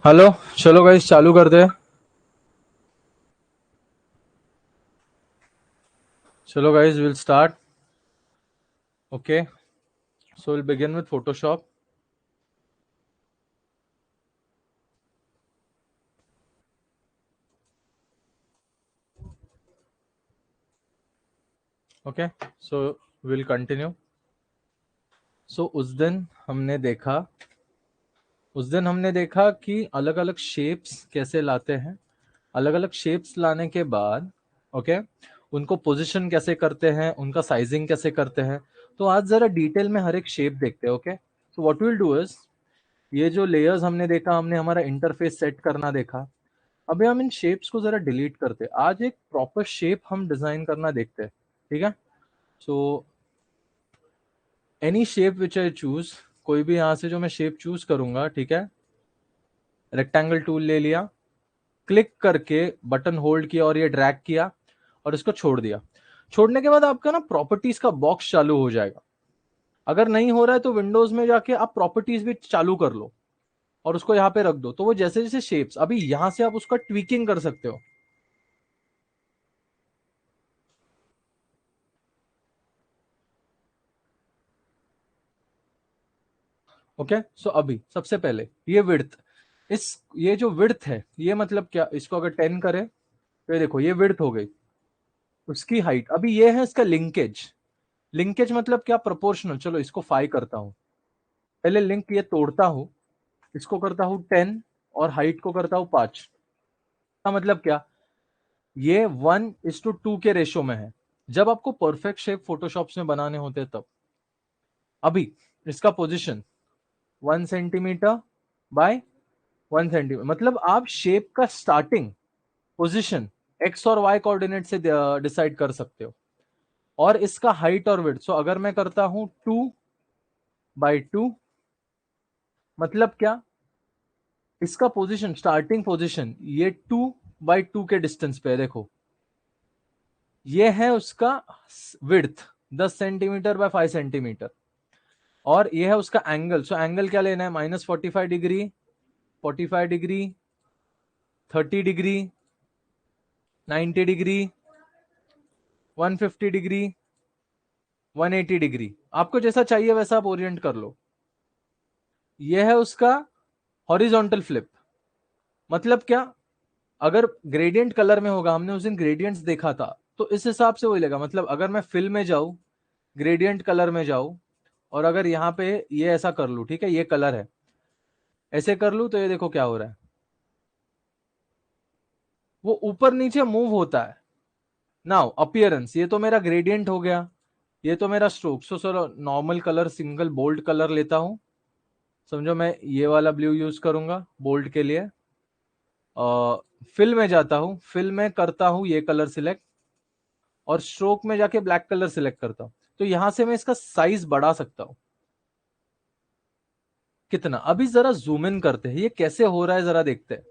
Hello. चलो guys चालू करते हैं। चलो guys will start. Okay, so will begin with Photoshop. Okay, so will continue. So उस दिन हमने देखा कि अलग अलग शेप्स कैसे लाते हैं। अलग अलग शेप्स लाने के बाद ओके, उनको पोजीशन कैसे करते हैं, उनका साइजिंग कैसे करते हैं। तो आज जरा डिटेल में हर एक शेप देखते हैं। Okay, so what will do is, ये जो लेयर्स हमने देखा, हमने हमारा इंटरफेस सेट करना देखा। अभी हम इन शेप्स को जरा डिलीट करते हैं। आज एक प्रॉपर शेप हम डिजाइन करना देखते हैं। ठीक है, so any shape which I choose, कोई भी यहां से जो मैं शेप चूज करूंगा, ठीक है, रेक्टेंगल टूल ले लिया, क्लिक करके बटन होल्ड किया और ये ड्रैग किया और इसको छोड़ दिया। छोड़ने के बाद आपका ना प्रॉपर्टीज का बॉक्स चालू हो जाएगा। अगर नहीं हो रहा है तो विंडोज में जाके आप प्रॉपर्टीज भी चालू कर लो और उसको यहाँ पे रख दो। तो वो जैसे जैसे शेप्स, अभी यहां से आप उसका ट्वीकिंग कर सकते हो। ओके, सो अभी सबसे पहले ये विड्थ, इस ये जो विड्थ है, ये मतलब क्या, इसको अगर 10 करें तो ये देखो ये विड्थ हो गई। उसकी हाइट, अभी ये है इसका लिंकेज। लिंकेज मतलब क्या, प्रोपोर्शनल। चलो इसको 5 करता हूं। पहले लिंक ये तोड़ता हूं, इसको करता हूं 10 और हाइट को करता हूं 5। का मतलब क्या, ये 1:2 के रेशो में है। जब आपको परफेक्ट शेप फोटोशॉप्स में बनाने होते हैं तब। अभी इसका पोजिशन 1 सेंटीमीटर बाय 1 सेंटीमीटर, मतलब आप शेप का स्टार्टिंग पोजीशन एक्स और वाई कोऑर्डिनेट से डिसाइड कर सकते हो। और इसका हाइट और विड्थ, सो अगर मैं करता हूं 2/2, मतलब क्या, इसका पोजीशन, स्टार्टिंग पोजीशन ये 2/2 के डिस्टेंस पे है। देखो ये है उसका विड्थ 10 सेंटीमीटर बाय 5 सेंटीमीटर। और ये है उसका एंगल। सो एंगल क्या लेना है, -45 degree, 45 degree, 30 degree, 90 degree, 150 degree, 180 degree. आपको जैसा चाहिए वैसा आप ओरिएंट कर लो। यह है उसका हॉरिजॉन्टल फ्लिप। मतलब क्या, अगर ग्रेडियंट कलर में होगा, हमने उस दिन ग्रेडियंट्स देखा था, तो इस हिसाब से वही लेगा। मतलब अगर मैं फिल में जाऊं, ग्रेडियंट कलर में जाऊं, और अगर यहाँ पे ये ऐसा कर लू, ठीक है, ये कलर है, ऐसे कर लू, तो ये देखो क्या हो रहा है, वो ऊपर नीचे मूव होता है। नाउ अपीयरेंस, ये तो मेरा ग्रेडियंट हो गया, ये तो मेरा stroke. So sir normal colour, single bold colour लेता हूं। समझो मैं ये वाला ब्लू यूज करूंगा बोल्ड के लिए। फिल में जाता हूं, फिल में करता हूं ये कलर सिलेक्ट, और स्ट्रोक में जाके ब्लैक कलर सिलेक्ट करता हूं। तो यहां से मैं इसका साइज बढ़ा सकता हूं। कितना, अभी जरा जूम इन करते हैं, ये कैसे हो रहा है जरा देखते हैं।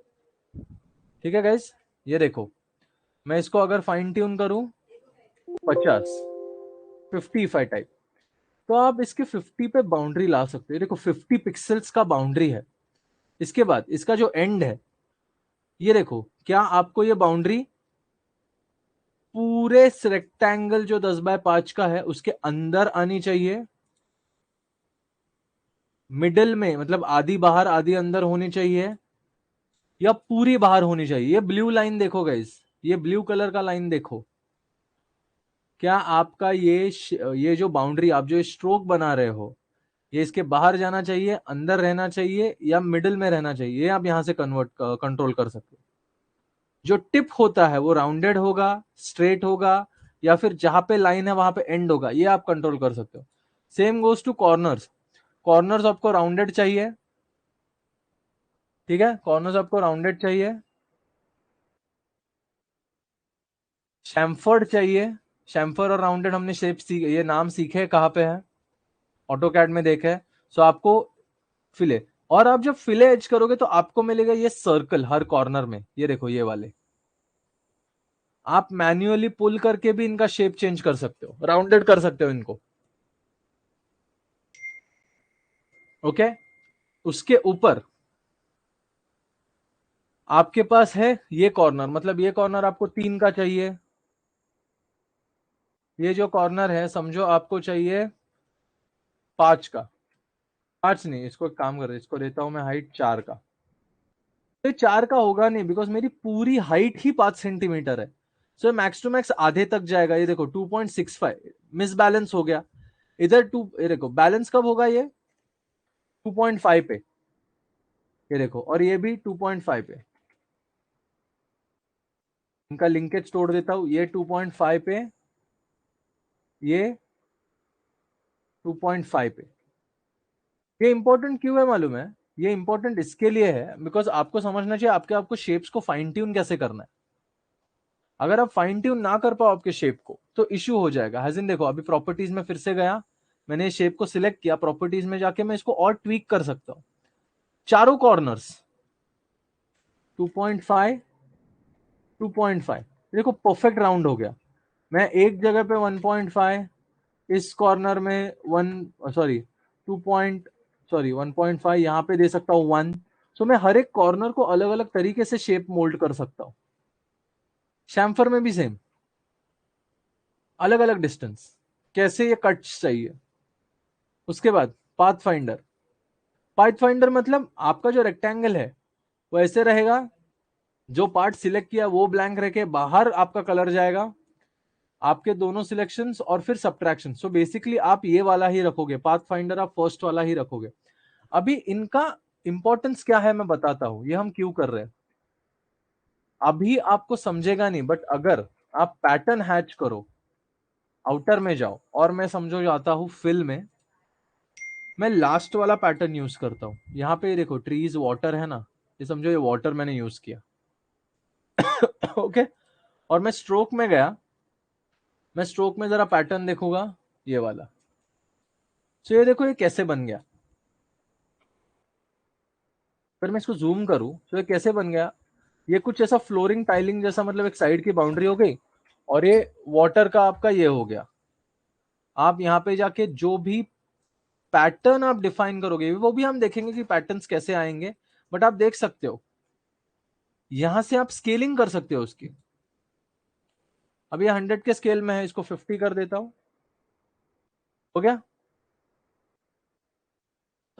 ठीक है गाइस, ये देखो, मैं इसको अगर फाइन ट्यून करूं 50, 55 टाइप, तो आप इसके 50 पे बाउंड्री ला सकते हो। देखो 50 पिक्सल्स का बाउंड्री है। इसके बाद इसका जो एंड है, ये देखो, क्या आपको ये बाउंड्री पूरे रेक्टेंगल जो 10/5 का है उसके अंदर आनी चाहिए, मिडिल में, मतलब आधी बाहर आधी अंदर होनी चाहिए, या पूरी बाहर होनी चाहिए। ये ब्लू लाइन देखो गाइस, ये ब्लू कलर का लाइन देखो, क्या आपका ये जो बाउंड्री, आप जो स्ट्रोक बना रहे हो, ये इसके बाहर जाना चाहिए, अंदर रहना चाहिए, या मिडिल में रहना चाहिए, ये आप यहां से कन्वर्ट कंट्रोल कर सकते हो। जो टिप होता है वो राउंडेड होगा, स्ट्रेट होगा, या फिर जहां पे लाइन है वहां पे एंड होगा, ये आप कंट्रोल कर सकते हो। Same goes to corners. Corners आपको राउंडेड चाहिए, ठीक है, कॉर्नर्स आपको राउंडेड चाहिए। शैम्फर्ड चाहिए। शैम्फर और राउंडेड हमने शेप ये नाम सीखे कहाँ पे है, ऑटो कैड में देखे। सो आपको फिले, और आप जब फिले एज करोगे तो आपको मिलेगा ये सर्कल हर कॉर्नर में। ये देखो ये वाले, आप मैन्युअली पुल करके भी इनका शेप चेंज कर सकते हो, राउंडेड कर सकते हो इनको। ओके, उसके ऊपर आपके पास है ये कॉर्नर, मतलब ये कॉर्नर आपको 3 का चाहिए, ये जो कॉर्नर है समझो आपको चाहिए 5 का। 5 नहीं, इसको एक काम कर, इसको देता हूं मैं हाइट 4 का। तो ये 4 का होगा नहीं, बिकॉज मेरी पूरी हाइट ही 5 सेंटीमीटर है। सो मैक्स टू मैक्स आधे तक जाएगा। ये देखो 2.65 मिस बैलेंस हो गया इधर। ये देखो बैलेंस कब होगा, ये 2.5 पे, ये देखो, और ये भी 2.5 पे। इनका लिंकेज तोड़ देता हूं, ये 2.5 पे, ये 2.5 पे। ये इंपॉर्टेंट क्यों है मालूम है? ये इंपॉर्टेंट इसके लिए है बिकॉज आपको समझना चाहिए आपके आपको शेप्स को फाइन ट्यून कैसे करना है। अगर आप फाइन ट्यून ना कर पाओ आपके शेप को तो इश्यू हो जाएगा। हैजिन देखो, अभी प्रॉपर्टीज में फिर से गया, मैंने शेप को सिलेक्ट किया, प्रॉपर्टीज में जाके मैं इसको और ट्वीक कर सकता हूं। चारों कॉर्नर्स 2.5 2.5, देखो परफेक्ट राउंड हो गया। मैं एक जगह पे 1.5, इस कॉर्नर में 1, सॉरी 2 पॉइंट, सॉरी 1.5 यहां पे दे सकता हूं 1। सो मैं हर एक कॉर्नर को अलग अलग तरीके से शेप मोल्ड कर सकता हूं। शैम्फर में भी सेम, अलग अलग डिस्टेंस, कैसे ये कट्स चाहिए। उसके बाद पाथ फाइंडर। पाथ फाइंडर मतलब आपका जो रेक्टेंगल है वो ऐसे रहेगा, जो पार्ट सिलेक्ट किया वो ब्लैंक रह के बाहर आपका कलर जाएगा, आपके दोनों सिलेक्शंस और फिर सब्ट्रैक्शन। सो बेसिकली आप ये वाला ही रखोगे, पाथ फाइंडर आप फर्स्ट वाला ही रखोगे। अभी इनका इंपॉर्टेंस क्या है मैं बताता हूं, ये हम क्यों कर रहे हैं। अभी आपको समझेगा नहीं, बट अगर आप पैटर्न हैच करो, आउटर में जाओ, और मैं समझो जाता हूं फिल में, मैं लास्ट वाला पैटर्न यूज करता हूं। यहां पे देखो ट्रीज वाटर है ना, ये समझो ये वाटर मैंने यूज किया। ओके और मैं स्ट्रोक में गया, मैं स्ट्रोक में जरा पैटर्न देखूंगा, ये वाला। तो ये देखो ये कैसे बन गया। फिर मैं इसको जूम करूं तो ये कैसे बन गया। ये कुछ ऐसा फ्लोरिंग टाइलिंग जैसा, मतलब एक साइड की बाउंड्री हो गई और ये वाटर का आपका ये हो गया। आप यहाँ पे जाके जो भी पैटर्न आप डिफाइन करोगे वो भी हम देखेंगे कि पैटर्न्स कैसे आएंगे, बट आप देख सकते हो यहां से आप स्केलिंग कर सकते हो उसकी। अब ये 100 के स्केल में है, इसको 50 कर देता हूं, हो गया।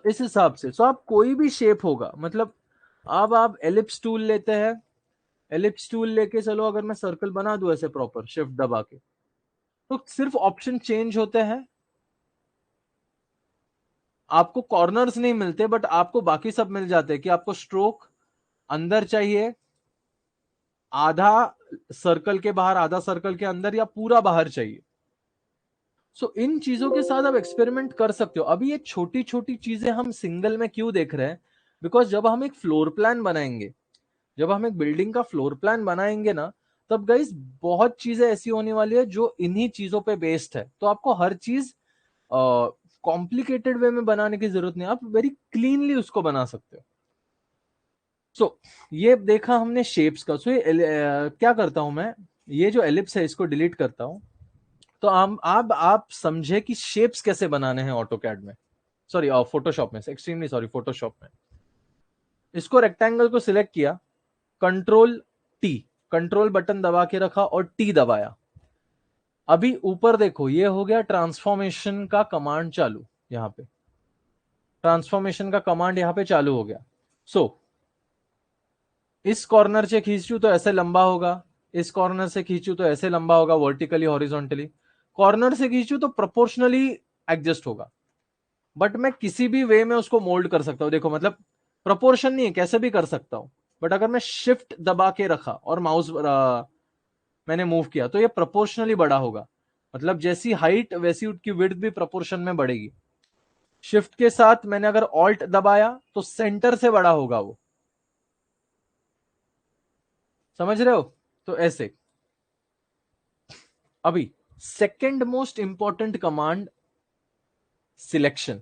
इस हिसाब से सो आप कोई भी शेप होगा, मतलब अब आप एलिप्स टूल लेते हैं, एलिप्स टूल लेके चलो, अगर मैं सर्कल बना दूं ऐसे प्रॉपर शिफ्ट दबा के, तो सिर्फ ऑप्शन चेंज होते हैं, आपको कॉर्नर्स नहीं मिलते बट आपको बाकी सब मिल जाते हैं। कि आपको स्ट्रोक अंदर चाहिए, आधा सर्कल के बाहर, आधा सर्कल के अंदर, या पूरा बाहर चाहिए। सो इन चीजों के साथ आप एक्सपेरिमेंट कर सकते हो। अभी ये छोटी छोटी चीजें हम सिंगल में क्यों देख रहे हैं, बिकॉज जब हम एक फ्लोर प्लान बनाएंगे, जब हम एक बिल्डिंग का फ्लोर प्लान बनाएंगे ना, तब गाइस बहुत चीजें ऐसी होने वाली है जो इन्हीं चीजों पे बेस्ड है। तो आपको हर चीज कॉम्प्लिकेटेड वे में बनाने की जरूरत नहीं, आप वेरी क्लीनली उसको बना सकते हो। सो ये देखा हमने शेप्स का। सो ये क्या करता हूं मैं, ये जो एलिप्स है इसको डिलीट करता हूं। तो हम आप समझे कि शेप्स कैसे बनाने हैं ऑटो कैड में, सॉरी फोटोशॉप में, एक्सट्रीमली सॉरी फोटोशॉप में। इसको रेक्टेंगल को सिलेक्ट किया, कंट्रोल टी, कंट्रोल बटन दबा के रखा और टी दबाया। अभी ऊपर देखो ये हो गया ट्रांसफॉर्मेशन का कमांड चालू, यहां पे ट्रांसफॉर्मेशन का कमांड यहां पे चालू हो गया। सो इस कॉर्नर से खींचू तो ऐसे लंबा होगा, इस कॉर्नर से खींचू तो ऐसे लंबा होगा, वर्टिकली हॉरिजॉन्टली। कॉर्नर से खींचू तो प्रोपोर्शनली एडजस्ट होगा। बट मैं किसी भी वे में उसको मोल्ड कर सकता हूं, देखो मतलब प्रोपोर्शन नहीं है, कैसे भी कर सकता हूं। बट अगर मैं शिफ्ट दबा के रखा और माउस मैंने मूव किया तो ये प्रोपोर्शनली बड़ा होगा, मतलब जैसी हाइट वैसी उसकी विड्थ भी प्रोपोर्शन में बढ़ेगी। शिफ्ट के साथ मैंने अगर ऑल्ट दबाया तो सेंटर से बड़ा होगा वो, समझ रहे हो। तो ऐसे। अभी second most important command, selection.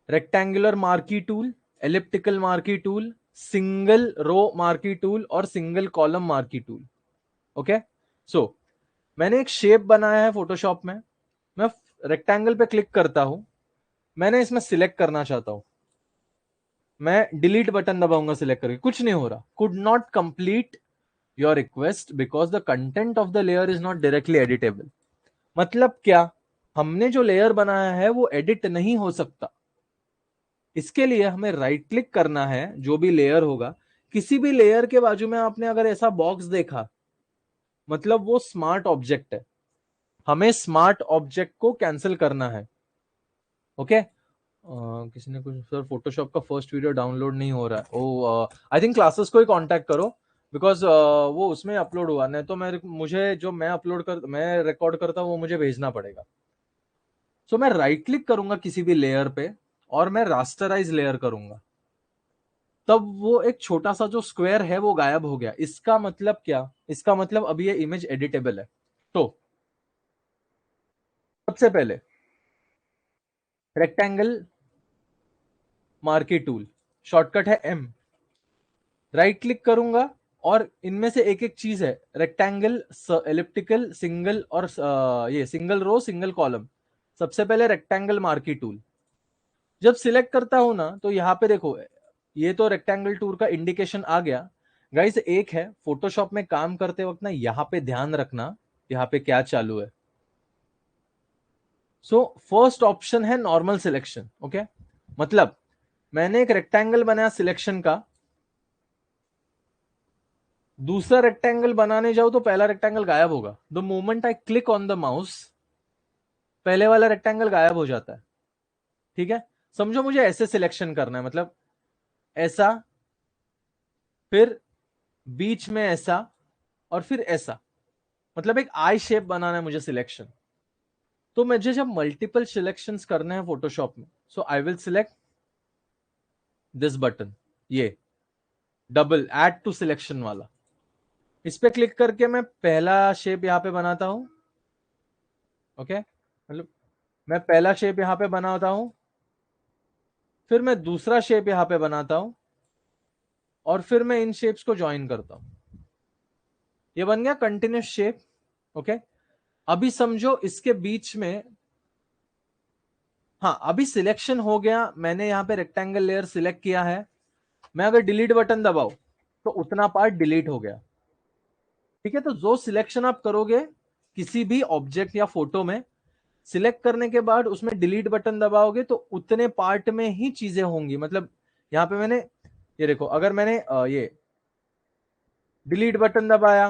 Rectangular marquee tool, elliptical marquee tool, single row marquee tool और single column marquee tool. Okay so मैंने एक शेप बनाया है फोटोशॉप में, मैं रेक्टेंगल पे क्लिक करता हूं, मैंने इसमें सिलेक्ट करना चाहता हूं, मैं डिलीट बटन दबाऊंगा सिलेक्ट करके, कुछ नहीं हो रहा, could not complete your request because the content of the layer is not directly editable. मतलब क्या, हमने जो लेयर बनाया है वो एडिट नहीं हो सकता। इसके लिए हमें राइट क्लिक करना है, जो भी लेयर होगा, किसी भी लेयर के बाजू में आपने अगर ऐसा बॉक्स देखा, मतलब वो स्मार्ट ऑब्जेक्ट है, हमें स्मार्ट ऑब्जेक्ट को कैंसिल करना है। ओके, किसी ने कुछ, सर फोटोशॉप का फर्स्ट वीडियो डाउनलोड नहीं हो रहा है। ओ, आई थिंक क्लासेस को ही कांटेक्ट करो, बिकॉज वो उसमें अपलोड हुआ, नहीं तो मुझे जो मैं रिकॉर्ड करता हूँ वो मुझे भेजना पड़ेगा। सो मैं राइट क्लिक करूंगा किसी भी लेयर पे और मैं रास्टराइज लेयर करूंगा, तब वो एक छोटा सा जो स्क्वायर है वो गायब हो गया। इसका मतलब क्या, इसका मतलब अभी ये इमेज एडिटेबल है। तो सबसे पहले रेक्टेंगल मार्की टूल, शॉर्टकट है एम, राइट क्लिक करूंगा और इनमें से एक एक चीज है, रेक्टेंगल, एलिप्टिकल, सिंगल और ये सिंगल रो सिंगल कॉलम। सबसे पहले रेक्टेंगल मार्की टूल जब सिलेक्ट करता हूं ना, तो यहाँ पे देखो, ये तो रेक्टेंगल टूल का इंडिकेशन आ गया। गाइस एक है, फोटोशॉप में काम करते वक्त ना यहाँ पे ध्यान रखना, यहाँ पे क्या चालू है। सो फर्स्ट ऑप्शन है नॉर्मल सिलेक्शन। ओके, मतलब मैंने एक रेक्टेंगल बनाया सिलेक्शन का, दूसरा रेक्टेंगल बनाने जाओ तो पहला रेक्टेंगल गायब होगा। The moment I click on the mouse, पहले वाला रेक्टेंगल गायब हो जाता है। ठीक है, समझो मुझे ऐसे सिलेक्शन करना है, मतलब ऐसा, फिर बीच में ऐसा, और फिर ऐसा, मतलब एक आई शेप बनाना है मुझे सिलेक्शन। तो मुझे जब मल्टीपल सिलेक्शंस करने हैं फोटोशॉप में, so I will select this button, ये डबल ऐड टू सिलेक्शन वाला, इस पे क्लिक करके मैं पहला शेप यहां पे बनाता हूं। ओके, मतलब मैं पहला शेप यहां पे बनाता हूं, फिर मैं दूसरा शेप यहां पे बनाता हूं, और फिर मैं इन शेप्स को ज्वाइन करता हूं। ये बन गया कंटिन्यूस शेप। ओके, अभी समझो इसके बीच में, हाँ अभी सिलेक्शन हो गया, मैंने यहां पे रेक्टेंगल लेयर सिलेक्ट किया है, मैं अगर डिलीट बटन दबाऊं तो उतना पार्ट डिलीट हो गया। ठीक है, तो जो सिलेक्शन आप करोगे किसी भी ऑब्जेक्ट या फोटो में, सिलेक्ट करने के बाद उसमें डिलीट बटन दबाओगे तो उतने पार्ट में ही चीजें होंगी। मतलब यहां पे मैंने, ये देखो, अगर मैंने ये डिलीट बटन दबाया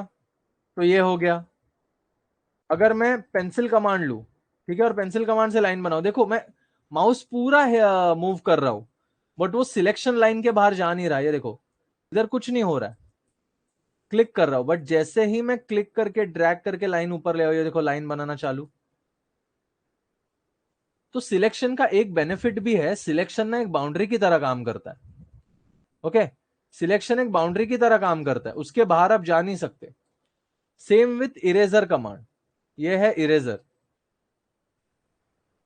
तो ये हो गया। अगर मैं पेंसिल कमांड लू, ठीक है, और पेंसिल कमांड से लाइन बनाऊ, देखो मैं माउस पूरा मूव कर रहा हूं, बट वो सिलेक्शन लाइन के बाहर जा नहीं रहा है। ये देखो, इधर कुछ नहीं हो रहा है, क्लिक कर रहा हूं, बट जैसे ही मैं क्लिक करके ड्रैग करके लाइन ऊपर ले आओ, ये देखो लाइन बनाना चालू। तो सिलेक्शन का एक बेनिफिट भी है, सिलेक्शन ना एक बाउंड्री की तरह काम करता है। ओके, सिलेक्शन एक बाउंड्री की तरह काम करता है, उसके बाहर आप जा नहीं सकते। सेम विथ इरेजर कमांड, ये है इरेजर।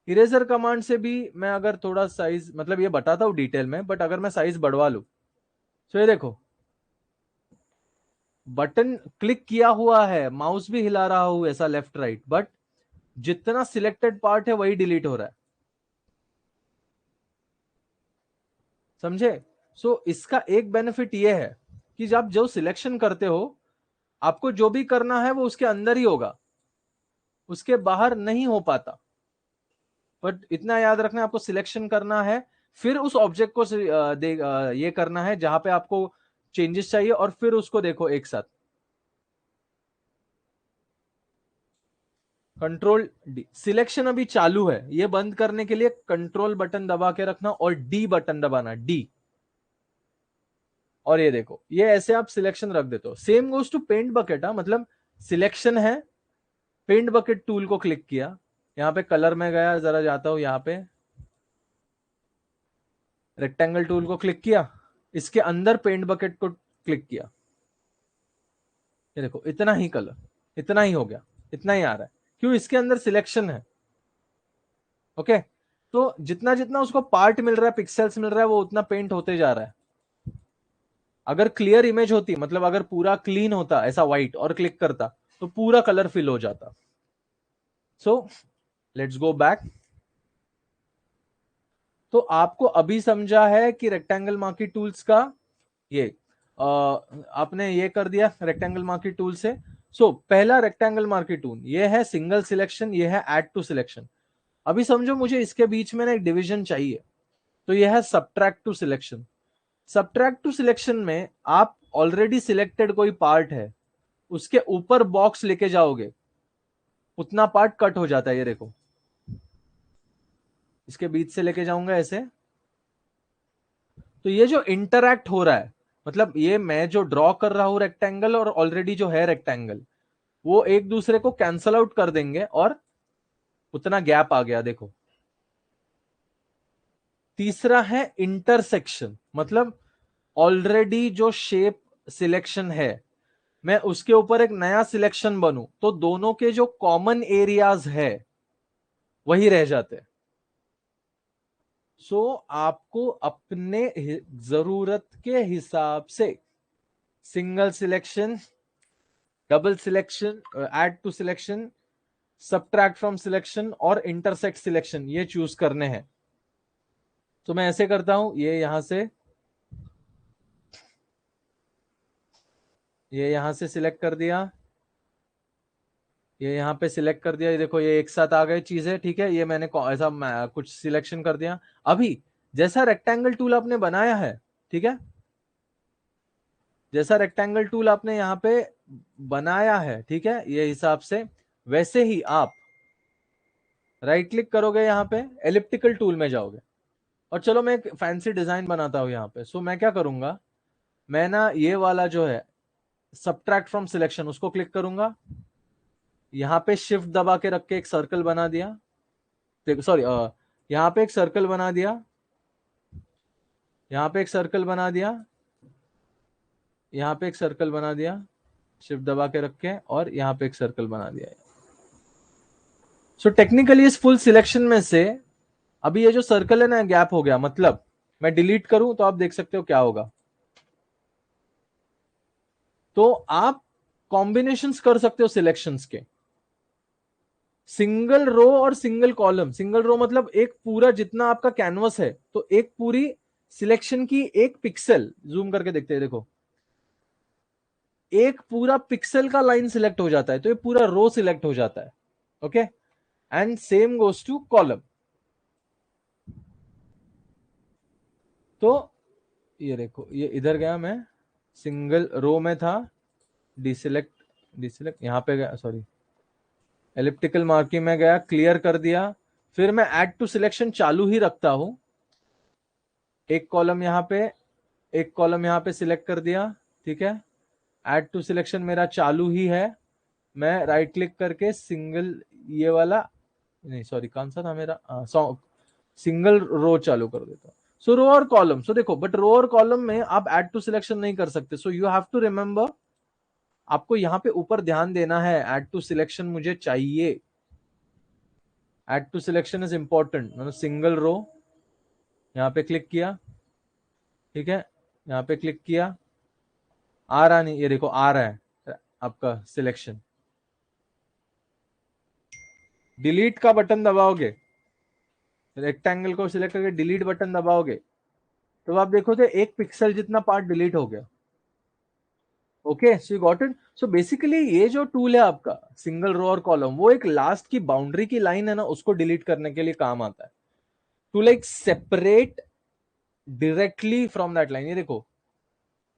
इरेजर कमांड से भी मैं अगर थोड़ा साइज, मतलब ये बताता हूं डिटेल में, बट अगर मैं साइज बढ़वा लू, तो ये देखो बटन क्लिक किया हुआ है, माउस भी हिला रहा हूं ऐसा लेफ्ट राइट, बट जितना सिलेक्टेड पार्ट है वही डिलीट हो रहा है। समझे? सो इसका एक बेनिफिट ये है कि जब जो सिलेक्शन करते हो, आपको जो भी करना है वो उसके अंदर ही होगा, उसके बाहर नहीं हो पाता। बट इतना याद रखना, आपको सिलेक्शन करना है, फिर उस ऑब्जेक्ट को ये करना है जहां पे आपको चेंजेस चाहिए, और फिर उसको देखो एक साथ। कंट्रोल डी, सिलेक्शन अभी चालू है, ये बंद करने के लिए कंट्रोल बटन दबा के रखना और डी बटन दबाना, डी। और ये देखो, ये ऐसे आप सिलेक्शन रख देते हो। Same goes to paint bucket, मतलब सिलेक्शन है, पेंट बकेट टूल को क्लिक किया, यहां पे कलर में गया, जरा जाता हूं यहाँ पे, रेक्टेंगल टूल को क्लिक किया, इसके अंदर पेंट बकेट को क्लिक किया, ये देखो इतना ही कलर, इतना ही हो गया, इतना ही आ रहा है, क्यों? इसके अंदर सिलेक्शन है। ओके, तो जितना जितना उसको पार्ट मिल रहा है, पिक्सेल्स मिल रहा है, वो उतना पेंट होते जा रहा है। अगर क्लियर इमेज होती, मतलब अगर पूरा क्लीन होता ऐसा व्हाइट और क्लिक करता, तो पूरा कलर फिल हो जाता। So let's go back. तो आपको अभी समझा है कि रेक्टेंगल मार्की टूल्स का ये आपने ये कर दिया रेक्टेंगल मार्की टूल से। सो पहला रेक्टेंगल मार्की टूल ये है सिंगल सिलेक्शन, ये है ऐड टू सिलेक्शन। अभी समझो मुझे इसके बीच में ना एक डिवीजन चाहिए, तो ये है subtract to selection. Subtract to selection में आप ऑलरेडी सिलेक्टेड कोई पार्ट है, उसके ऊपर बॉक्स लेके जाओगे, उतना पार्ट कट हो जाता है। ये देखो, इसके बीच से लेके जाऊंगा ऐसे, तो ये जो इंटरैक्ट हो रहा है, मतलब ये मैं जो ड्रॉ कर रहा हूं रेक्टेंगल और ऑलरेडी जो है रेक्टेंगल, वो एक दूसरे को कैंसल आउट कर देंगे और उतना गैप आ गया। देखो, तीसरा है इंटरसेक्शन, मतलब ऑलरेडी जो शेप सिलेक्शन है, मैं उसके ऊपर एक नया सिलेक्शन बनूं तो दोनों के जो कॉमन एरियाज है वही रह जाते हैं। सो आपको अपने जरूरत के हिसाब से single selection, double selection, add to selection, subtract from selection और इंटरसेक्ट सिलेक्शन ये चूज करने हैं। तो मैं ऐसे करता हूं, ये यहां से सिलेक्ट कर दिया, ये यहां पे सिलेक्ट कर दिया। ये देखो, ये एक साथ आ गए चीजें, ठीक है। ये मैंने ऐसा कुछ सिलेक्शन कर दिया। अभी जैसा रेक्टेंगल टूल आपने बनाया है, ठीक है, जैसा रेक्टेंगल टूल आपने यहां पे बनाया है, ठीक है, ये हिसाब से वैसे ही आप राइट क्लिक करोगे, यहां पे एलिप्टिकल टूल में जाओगे और चलो मैं एक फैंसी डिजाइन बनाता हूं यहां पे। सो मैं क्या करूंगा, मैं ना ये वाला जो है सब्ट्रैक्ट फ्रॉम सिलेक्शन उसको क्लिक करूंगा, यहां पे शिफ्ट दबा के रख के एक सर्कल बना दिया। सॉरी, यहां पे एक सर्कल बना दिया, यहां पे एक सर्कल बना दिया, यहां पे एक सर्कल बना दिया, शिफ्ट दबा के रख के, और यहां पे एक सर्कल बना दिया। सो टेक्निकली इस फुल सिलेक्शन में से अभी ये जो सर्कल है ना गैप हो गया, मतलब मैं डिलीट करूं तो आप देख सकते हो क्या होगा। तो आप कॉम्बिनेशंस कर सकते हो सिलेक्शंस के, सिंगल रो और सिंगल कॉलम। सिंगल रो मतलब एक पूरा जितना आपका कैनवस है, तो एक पूरी सिलेक्शन की एक पिक्सल, जूम करके देखते हैं, देखो एक पूरा पिक्सल का लाइन सिलेक्ट हो जाता है, तो ये पूरा रो सिलेक्ट हो जाता है। Okay, and same goes to column. तो ये देखो, ये इधर गया, मैं सिंगल रो में था, डिसेलेक्ट, डिसेलेक्ट यहां पे गया, सॉरी एलिप्टिकल मार्किंग में गया, क्लियर कर दिया। फिर मैं ऐड टू सिलेक्शन चालू ही रखता हूं, एक कॉलम यहां पे, एक कॉलम यहां पे सिलेक्ट कर दिया, ठीक है। ऐड टू सिलेक्शन मेरा चालू ही है। मैं राइट क्लिक करके सिंगल, ये वाला नहीं, सॉरी कौन सा था मेरा, सिंगल रो चालू कर देता हूं। सो रो और कॉलम, सो देखो, बट रो और कॉलम में आप ऐड टू सिलेक्शन नहीं कर सकते। So you have to remember, आपको यहां पे ऊपर ध्यान देना है, ऐड टू सिलेक्शन मुझे चाहिए, add to selection is important. मैंने सिंगल रो यहां पे क्लिक किया, ठीक है, यहां पे क्लिक किया, आ रहा नहीं, ये देखो आ रहा है आपका सिलेक्शन। डिलीट का बटन दबाओगे, रेक्टेंगल को सिलेक्ट करके डिलीट बटन दबाओगे, तो आप देखो तो एक पिक्सल जितना पार्ट डिलीट हो गया। Okay, so you got it. So basically ये जो टूल है आपका सिंगल रो और कॉलम, वो एक लास्ट की बाउंड्री की लाइन है ना, उसको डिलीट करने के लिए काम आता है, to like separate directly from that line. ये देखो,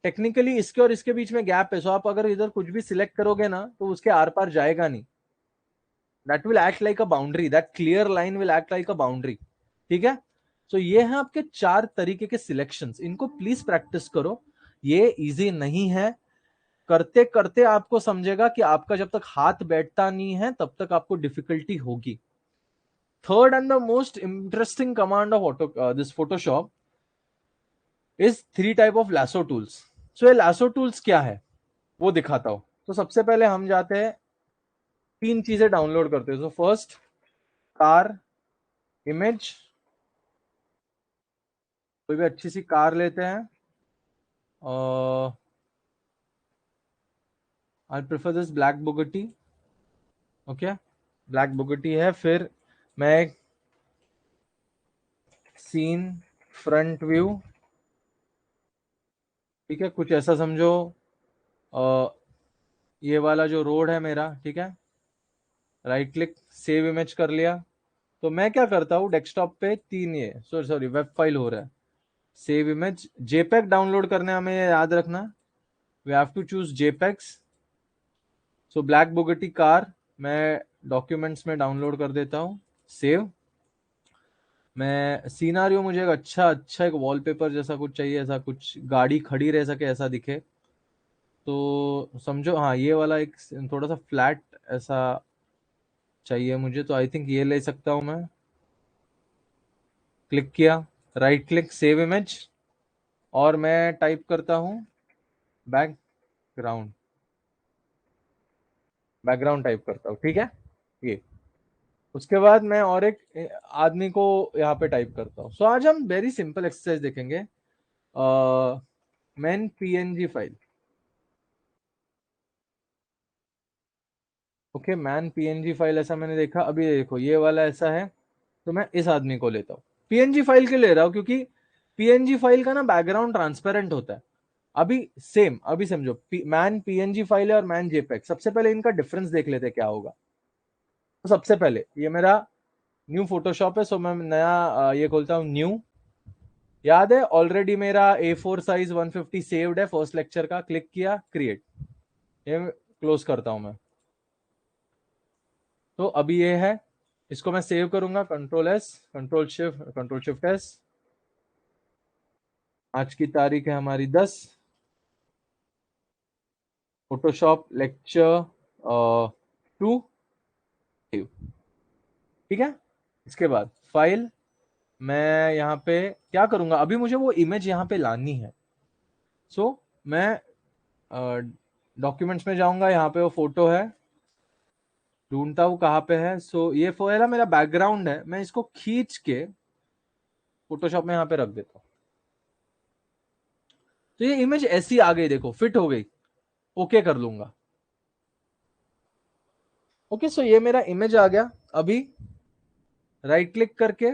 टेक्निकली इसके और इसके बीच में गैप है, सो आप अगर इधर कुछ भी सिलेक्ट करोगे ना तो उसके आर पार जाएगा नहीं। That will act like a boundary, that clear line will act like a boundary, ठीक है। सो ये है आपके चार तरीके के सिलेक्शंस, इनको प्लीज प्रैक्टिस करो, ये इजी नहीं है। करते करते आपको समझेगा कि आपका जब तक हाथ बैठता नहीं है तब तक आपको डिफिकल्टी होगी। Third and the most interesting command of auto this Photoshop is three type of lasso tools. So ये लैसो टूल्स क्या है वो दिखाता हूं। तो सबसे पहले हम जाते हैं, तीन चीजें डाउनलोड करते हैं। सो फर्स्ट, कार इमेज, कोई भी अच्छी सी कार लेते हैं, और I prefer this black Bugti. Okay, black Bugti है। फिर मैं एक सीन फ्रंट व्यू, ठीक है, कुछ ऐसा समझो। ये वाला जो रोड है मेरा, ठीक है, राइट क्लिक, सेव इमेज कर लिया। तो मैं क्या करता हूँ, डेस्कटॉप पे तीन, ये सॉरी सॉरी वेब फाइल हो रहा है, सेव इमेज, जेपैग डाउनलोड करने हमें ये याद रखना, we have to choose JPEGs. So black Bugatti car मैं डॉक्यूमेंट्स में डाउनलोड कर देता हूँ, सेव। मैं सीनारियो, मुझे एक अच्छा अच्छा एक वॉलपेपर जैसा कुछ चाहिए, ऐसा कुछ गाड़ी खड़ी रह सके ऐसा दिखे, तो समझो, हाँ ये वाला एक थोड़ा सा फ्लैट ऐसा चाहिए मुझे, तो आई थिंक ये ले सकता हूँ मैं। क्लिक किया, राइट क्लिक, सेव इमेज, और मैं टाइप करता हूँ बैकग्राउंड, बैकग्राउंड टाइप करता हूँ, ठीक है ये। उसके बाद मैं और एक आदमी को यहाँ पे टाइप करता हूँ। सो आज हम वेरी सिंपल एक्सरसाइज देखेंगे, man PNG file. Okay, man PNG file ऐसा मैंने देखा, अभी देखो ये वाला ऐसा है, तो मैं इस आदमी को लेता हूँ। पीएनजी फाइल के ले रहा हूँ क्योंकि पीएनजी फाइल का ना बैकग्राउंड ट्रांसपेरेंट होता है। अभी सेम, अभी समझो, मैन पीएनजी फाइल है और मैन जेपेग, सबसे पहले इनका डिफरेंस देख लेते क्या होगा। तो सबसे पहले ये मेरा न्यू फोटोशॉप है, सो मैं नया ये खोलता हूँ, न्यू। याद है ऑलरेडी मेरा A4 साइज 150 सेव्ड है फर्स्ट लेक्चर का, क्लिक किया, क्रिएट, ये क्लोज करता हूं मैं। तो अभी ये है, इसको मैं सेव करूंगा, control S, control shift S। आज की तारीख है हमारी 10, फोटोशॉप लेक्चर 2, ठीक है। इसके बाद फाइल, मैं यहाँ पे क्या करूंगा, अभी मुझे वो इमेज यहाँ पे लानी है। सो मैं डॉक्यूमेंट्स में जाऊंगा, यहाँ पे वो फोटो है, ढूंढता हूँ कहाँ पे है। सो ये फोएला मेरा बैकग्राउंड है, मैं इसको खींच के फोटोशॉप में यहाँ पे रख देता हूँ। तो ये इमेज ऐसी आ गई, देखो फिट हो गई। ओके कर लूंगा। ओके, सो ये मेरा इमेज आ गया। अभी राइट क्लिक करके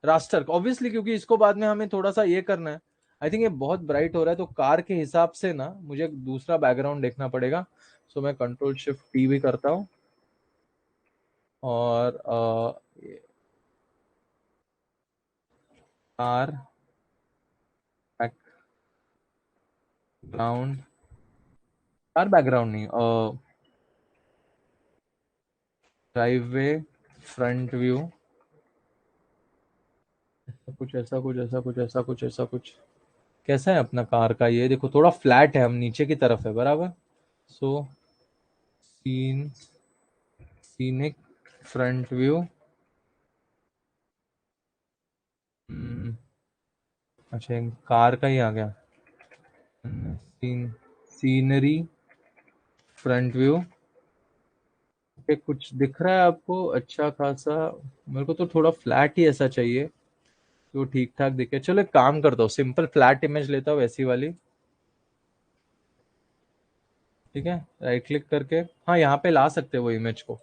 रास्टर, ऑब्वियसली क्योंकि इसको बाद में हमें थोड़ा सा ये करना है। आई थिंक ये बहुत ब्राइट हो रहा है, तो कार के हिसाब से ना मुझे दूसरा बैकग्राउंड देखना पड़ेगा। सो मैं कंट्रोल शिफ्ट T भी करता हूँ, और कार बैकग्राउंड, कार बैकग्राउंड नहीं, ड्राइववे फ्रंट व्यू, कुछ ऐसा कुछ ऐसा कुछ ऐसा कुछ ऐसा कुछ। कैसा है अपना कार का, ये देखो थोड़ा फ्लैट है, हम नीचे की तरफ है, बराबर। So scene, scenic front view, अच्छा कार का ही आ गया, सीन, सीनरी फ्रंट व्यू। कुछ दिख रहा है आपको अच्छा खासा? मेरे को तो थोड़ा फ्लैट ही ऐसा चाहिए जो ठीक ठाक दिखे। चलो एक काम करता हूँ, सिंपल फ्लैट इमेज लेता हूँ ऐसी वाली, ठीक है, राइट क्लिक करके, हाँ यहाँ पे ला सकते हैं वो इमेज को।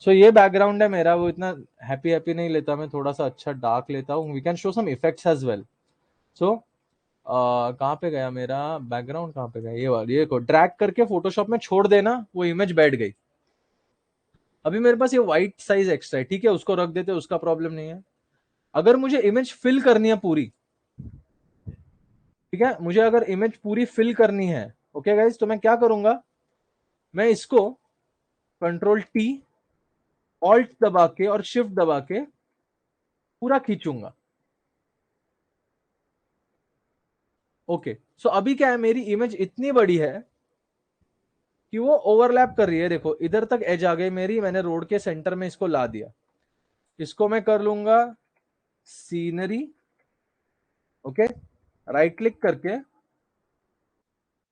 सो ये बैकग्राउंड है मेरा, वो इतना हैप्पी हैप्पी नहीं लेता मैं, थोड़ा सा अच्छा डार्क लेता हूँ। We can show some effects as well. So कहाँ पे गया मेरा बैकग्राउंड, कहाँ पे गया, ये वाला, ये को ड्रैग करके फोटोशॉप में छोड़ देना, वो इमेज बैठ गई। अभी मेरे पास ये व्हाइट साइज एक्स्ट्रा है, ठीक है, उसको रख देते, उसका प्रॉब्लम नहीं है। अगर मुझे इमेज फिल करनी है पूरी, ठीक है, मुझे अगर इमेज पूरी फिल करनी है, ओके गाइस, तो मैं क्या करूंगा, मैं इसको कंट्रोल T, ऑल्ट दबा के और शिफ्ट दबा के पूरा खींचूंगा। ओके, सो अभी क्या है, मेरी इमेज इतनी बड़ी है कि वो ओवरलैप कर रही है, देखो इधर तक एज आ गई मेरी, मैंने रोड के सेंटर में इसको ला दिया। इसको मैं कर लूंगा सीनरी, ओके, राइट क्लिक करके,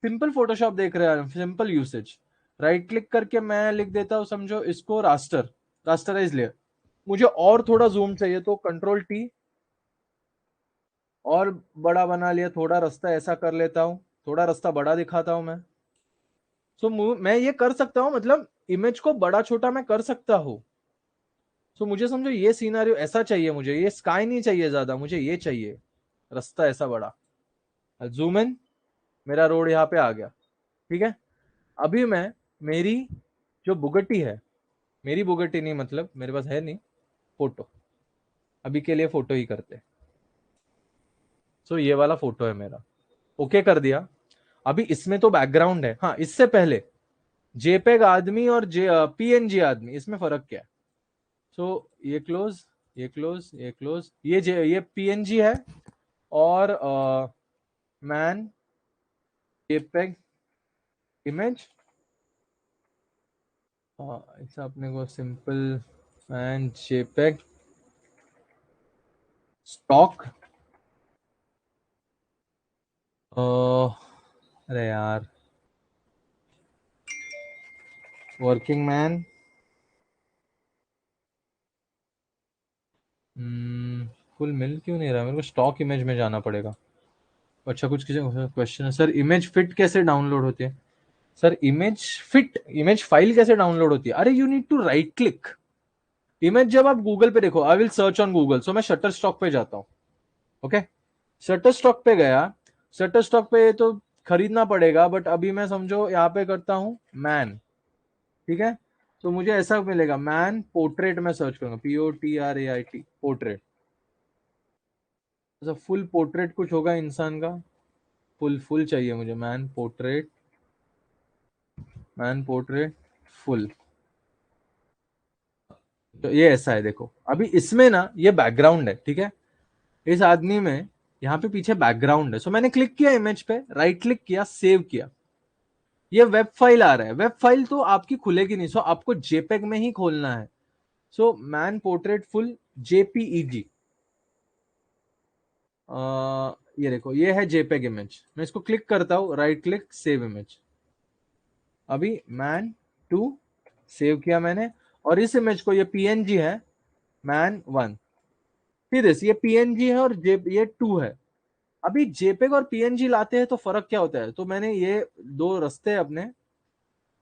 सिंपल फोटोशॉप देख रहे हैं, सिंपल यूसेज, राइट क्लिक करके मैं लिख देता हूं, समझो इसको रास्टर, रास्टराइज लेयर। मुझे और थोड़ा जूम चाहिए तो कंट्रोल T, और बड़ा बना लिया, थोड़ा रास्ता ऐसा कर लेता हूं, थोड़ा रास्ता बड़ा दिखाता हूं मैं। सो मैं ये कर सकता हूं, मतलब इमेज को बड़ा छोटा मैं कर सकता हूं। सो मुझे समझो ये सीनारियो ऐसा चाहिए, मुझे ये स्काई नहीं चाहिए ज्यादा, मुझे ये चाहिए रास्ता ऐसा बड़ा। जूम इन, मेरा रोड यहाँ पे आ गया, ठीक है। अभी मैं, मेरी जो बुगट्टी है, मेरी बुगट्टी नहीं मतलब मेरे पास है नहीं, फोटो, अभी के लिए फोटो ही करते। सो ये वाला फोटो है मेरा, ओके कर दिया। अभी इसमें तो बैकग्राउंड है, हाँ इससे पहले जेपेग आदमी और पीएनजी आदमी, इसमें फर्क क्या है? सो ये क्लोज, ये क्लोज, ये क्लोज, ये पीएनजी है, और मैन जेपेग इमेज, ऐसा अपने को सिंपल मैन जेपेग स्टॉक, अरे यार, वर्किंग मैन, फुल मिल क्यों नहीं रहा मेरे को, स्टॉक इमेज में जाना पड़ेगा। अच्छा कुछ किसी क्वेश्चन है सर, इमेज फिट कैसे डाउनलोड होती है? Sir image fit, image file कैसे डाउनलोड होती है? अरे you need to right click image, जब आप गूगल पे देखो, I will search on Google, so मैं शटर स्टॉक पे जाता हूँ, ओके। शटर स्टॉक पे गया, शटर स्टॉक पे तो खरीदना पड़ेगा, बट अभी मैं समझो यहाँ पे करता हूँ मैन, ठीक है। तो मुझे ऐसा मिलेगा, मैन पोर्ट्रेट में सर्च करूंगा, POTRAIT पोर्ट्रेट, ऐसा फुल पोर्ट्रेट कुछ होगा इंसान का, फुल फुल चाहिए मुझे, man portrait, man portrait full. तो ये ऐसा है, देखो अभी इसमें ना ये बैकग्राउंड है, ठीक है, इस आदमी में यहाँ पे पीछे बैकग्राउंड है। सो मैंने क्लिक किया इमेज पे, राइट क्लिक किया, सेव किया, ये वेब फाइल आ रहा है। वेब फाइल तो आपकी खुलेगी नहीं, सो आपको जेपेग में ही खोलना है। So man portrait full JPEG, ये देखो ये है जेपेग इमेज, मैं इसको क्लिक करता हूं, राइट क्लिक, सेव इमेज। अभी मैन 2 सेव किया मैंने, और इस इमेज को, ये PNG है, मैन 1, फिर ये PNG है और ये 2 है। अभी जेपेग और PNG लाते हैं तो फर्क क्या होता है? तो मैंने ये दो रास्ते अपने,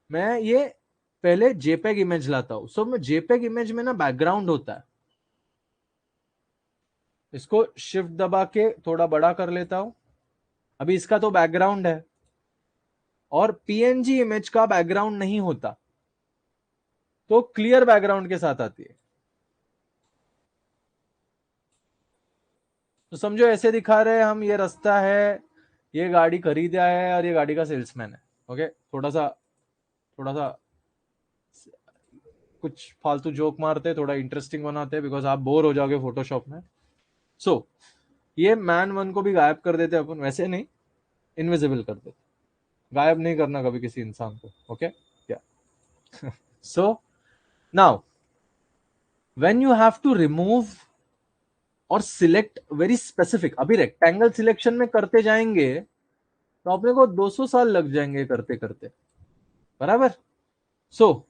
मैं ये पहले जेपेग इमेज लाता हूं। सो मैं जेपेग इमेज में ना बैकग्राउंड होता है, इसको शिफ्ट दबा के थोड़ा बड़ा कर लेता हूं। अभी इसका तो बैकग्राउंड है, और PNG इमेज का बैकग्राउंड नहीं होता, तो क्लियर बैकग्राउंड के साथ आती है। तो समझो ऐसे दिखा रहे हैं हम, ये रास्ता है, ये गाड़ी खरीदा है, और ये गाड़ी का सेल्समैन है, ओके। थोड़ा सा कुछ फालतू जोक मारते हैं, थोड़ा इंटरेस्टिंग बनाते हैं, बिकॉज आप बोर हो जाओगे फोटोशॉप में। सो ये मैन 1 को भी गायब कर देते अपन, वैसे नहीं, इनविजिबल कर देते, गायब नहीं करना कभी किसी इंसान को, ओके क्या। So now when you have to remove और सिलेक्ट वेरी स्पेसिफिक, अभी रेक्टेंगल सिलेक्शन में करते जाएंगे तो अपने को 200 साल लग जाएंगे करते करते, बराबर। सो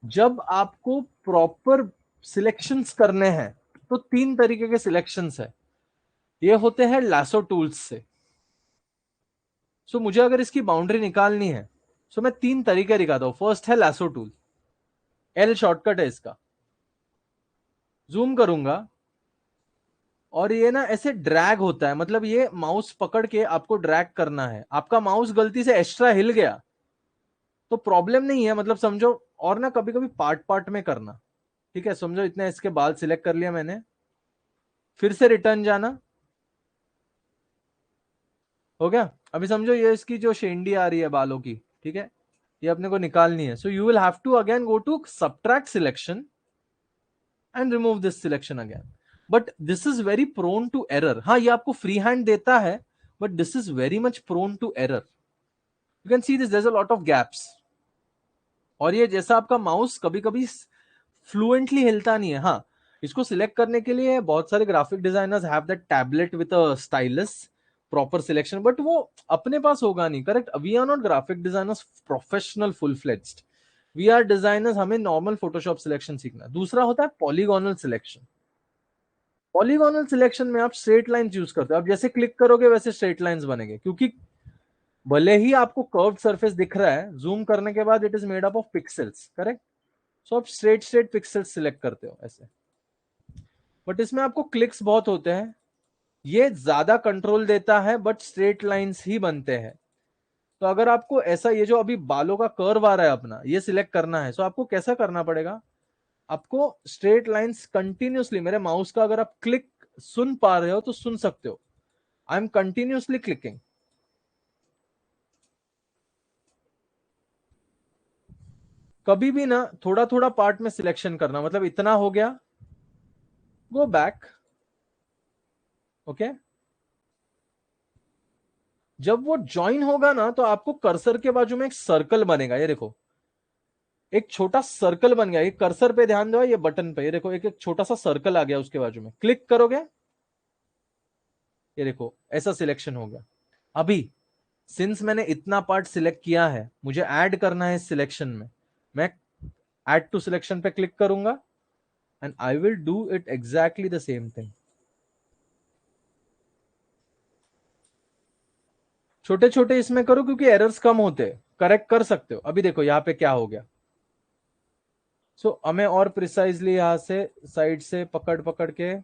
जब आपको प्रॉपर सिलेक्शंस करने हैं, तो 3 तरीके के सिलेक्शंस है, ये होते हैं लासो टूल्स से। सो मुझे अगर इसकी बाउंड्री निकालनी है, सो मैं 3 तरीके दिखाता हूं। फर्स्ट है लासो टूल, L शॉर्टकट है इसका, जूम करूंगा, और ये ना ऐसे ड्रैग होता है, मतलब ये माउस पकड़ के आपको ड्रैग करना है। आपका माउस गलती से एक्स्ट्रा हिल गया तो प्रॉब्लम नहीं है, मतलब समझो, और ना कभी कभी पार्ट पार्ट में करना, ठीक है। समझो इतने इसके बाल सिलेक्ट कर लिया मैंने, फिर से रिटर्न जाना, हो गया। अभी समझो ये इसकी जो शेंडी आ रही है बालों की, ठीक है, ये अपने को निकालनी है। So you will have to again go to subtract selection and remove this selection again, but this is very prone to error. हाँ ये आपको फ्री हैंड देता है, but this is very much prone to error. You can see this, there is a lot of gaps, और ये जैसा आपका mouse कभी कभी फ्लुएंटली हिलता नहीं है। हाँ इसको सिलेक्ट करने के लिए बहुत सारे graphic designers have that tablet with a stylus proper selection, but वो अपने पास होगा नहीं, correct. We are not graphic designers professional full fledged, we are designers, हमें नॉर्मल फोटोशॉप सिलेक्शन सीखना है। दूसरा होता है पॉलीगोनल सिलेक्शन। पॉलीगोनल सिलेक्शन में आप स्ट्रेट लाइन यूज करते हो, आप जैसे क्लिक करोगे वैसे स्ट्रेट लाइंस बनेंगे, क्योंकि भले ही आपको कर्व्ड सरफेस दिख रहा है, जूम करने के बाद it is made up of pixels, correct. So आप स्ट्रेट स्ट्रेट पिक्सल सिलेक्ट करते हो ऐसे, बट इसमें आपको क्लिक्स बहुत होते हैं, ये ज्यादा कंट्रोल देता है बट स्ट्रेट लाइंस ही बनते हैं। तो अगर आपको ऐसा ये जो अभी बालों का कर्व आ रहा है अपना, ये सिलेक्ट करना है, तो आपको कैसा करना पड़ेगा, आपको स्ट्रेट लाइंस कंटिन्यूसली, मेरे माउस का अगर आप क्लिक सुन पा रहे हो तो सुन सकते हो, आई एम कंटिन्यूसली क्लिकिंग। कभी भी ना थोड़ा थोड़ा पार्ट में सिलेक्शन करना, मतलब इतना हो गया, गो बैक, ओके। जब वो ज्वाइन होगा ना तो आपको कर्सर के बाजू में एक सर्कल बनेगा, ये देखो एक छोटा सर्कल बन गया, ये कर्सर पे ध्यान दो, ये बटन पे, ये देखो एक छोटा सा सर्कल आ गया उसके बाजू में, क्लिक करोगे, ये देखो ऐसा सिलेक्शन हो गया। अभी सिंस मैंने इतना पार्ट सिलेक्ट किया है, मुझे ऐड करना है इस सिलेक्शन में, मैं ऐड टू सिलेक्शन पे क्लिक करूंगा and I will do it exactly the same thing. छोटे छोटे इसमें करो क्योंकि एरर्स कम होते हैं, करेक्ट कर सकते हो। अभी देखो यहाँ पे क्या हो गया, सो हमें और प्रिसाइजली यहां से साइड से पकड़ पकड़ के,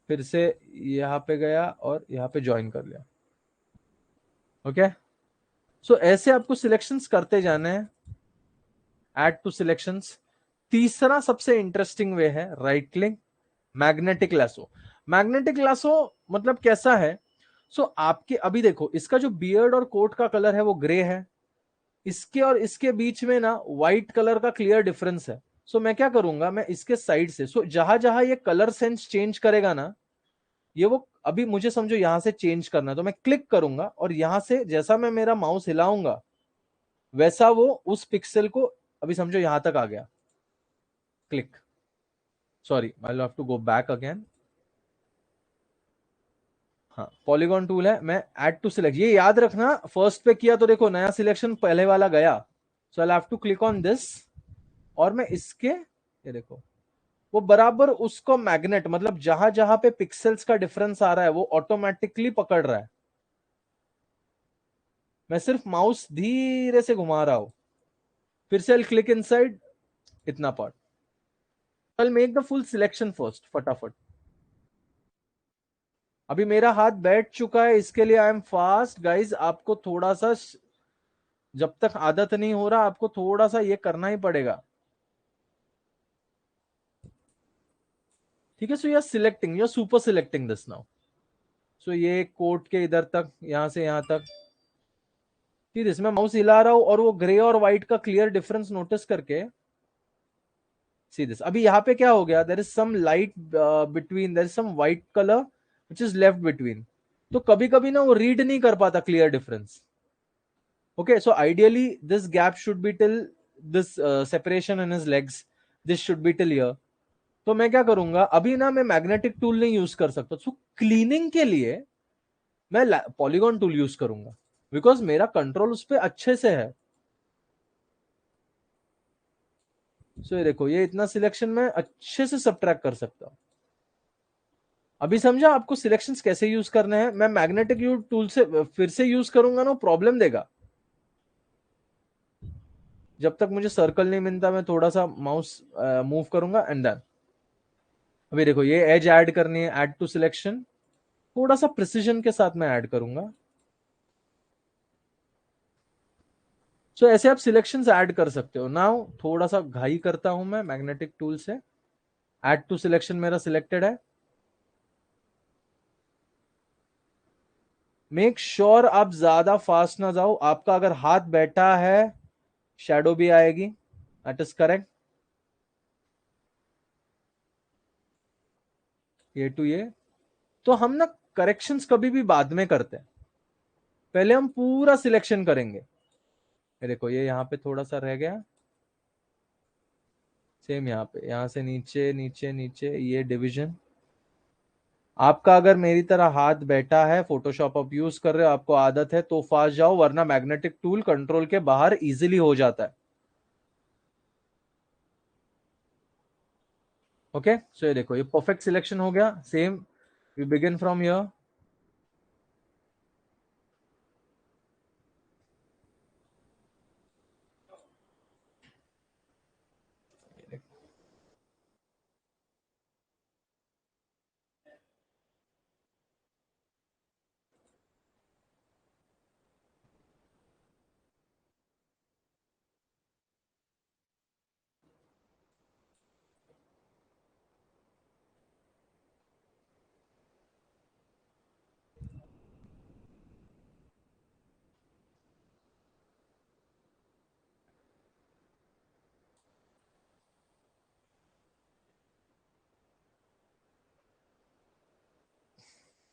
फिर से यहां पे गया और यहां पे ज्वाइन कर लिया, ओके। सो ऐसे आपको सिलेक्शंस करते जाने हैं, ऐड टू सिलेक्शंस। तीसरा सबसे इंटरेस्टिंग वे है right click, magnetic lasso. Magnetic lasso मतलब कैसा है, सो आपके अभी देखो इसका जो बियर्ड और कोट का कलर है वो ग्रे है, इसके और इसके बीच में ना व्हाइट कलर का क्लियर डिफरेंस है। सो मैं क्या करूंगा, मैं इसके साइड से, सो जहां जहां ये कलर सेंस चेंज करेगा ना, ये वो अभी मुझे समझो यहां से चेंज करना है, तो मैं क्लिक करूंगा और यहां से जैसा मैं मेरा माउस हिलाऊंगा वैसा वो उस पिक्सल को, अभी समझो यहां तक आ गया, click, sorry I have to go back again. हाँ पॉलीगॉन टूल है, मैं ऐड टू सिलेक्ट, ये याद रखना फर्स्ट पे किया तो देखो नया सिलेक्शन पहले वाला गया, so I have to click on this, और मैं इसके, ये देखो वो बराबर उसको मैग्नेट, मतलब जहां जहां पे पिक्सल्स का डिफरेंस आ रहा है वो ऑटोमेटिकली पकड़ रहा है, मैं सिर्फ माउस धीरे से घुमा रहा हूं, फिर से क्लिक इनसाइड, इतना part, I make the full selection first फटाफट। अभी मेरा हाथ बैठ चुका है, इसके लिए आई एम फास्ट गाइज, आपको थोड़ा सा जब तक आदत नहीं हो रहा आपको थोड़ा सा ये करना ही पड़ेगा, ठीक है। So you are selecting, you are super selecting this now. So ये कोट के इधर तक, यहां से यहां तक, ठीक है, इसमें माउस हिला रहा हूं और वो ग्रे और व्हाइट का क्लियर डिफरेंस नोटिस करके, सी दिस, अभी यहाँ पे क्या हो गया, there is some light between, there is some white colour which is left between, तो कभी कभी ना वो रीड नहीं कर पाता clear difference, okay. So ideally this gap should be till this separation in his legs, this should be till here. तो मैं क्या करूंगा, अभी ना मैं मैग्नेटिक टूल नहीं यूज कर सकता, सो क्लीनिंग के लिए मैं पॉलीगॉन टूल यूज करूंगा, बिकॉज मेरा कंट्रोल उस पर अच्छे से है। सो ये देखो ये इतना सिलेक्शन में अच्छे से सबट्रैक्ट कर सकता हूं। अभी समझा आपको सिलेक्शंस कैसे यूज करने हैं, मैं मैग्नेटिक टूल से फिर से यूज करूंगा ना प्रॉब्लम देगा, जब तक मुझे सर्कल नहीं मिलता मैं थोड़ा सा माउस मूव करूंगा एंड देन, अभी देखो ये एज ऐड करनी है, ऐड टू सिलेक्शन, थोड़ा सा प्रिसीजन के साथ मैं ऐड करूंगा। सो ऐसे आप सिलेक्शंस ऐड कर सकते हो। नाउ थोड़ा सा घाई करता हूं मैं मैग्नेटिक टूल से, ऐड टू सिलेक्शन मेरा सिलेक्टेड है, मेक श्योर आप ज्यादा फास्ट ना जाओ, आपका अगर हाथ बैठा है शैडो भी आएगी, दैट इज करेक्ट, ये टू ये। तो हम ना करेक्शंस कभी भी बाद में करते हैं, पहले हम पूरा सिलेक्शन करेंगे। ये देखो ये यहाँ पे थोड़ा सा रह गया, सेम यहाँ पे, यहाँ से नीचे नीचे नीचे ये डिवीजन, आपका अगर मेरी तरह हाथ बैठा है, फोटोशॉप आप यूज कर रहे हो, आपको आदत है तो फास्ट जाओ, वरना मैग्नेटिक टूल कंट्रोल के बाहर इजीली हो जाता है, ओके। सो ये देखो ये परफेक्ट सिलेक्शन हो गया, same we begin from here,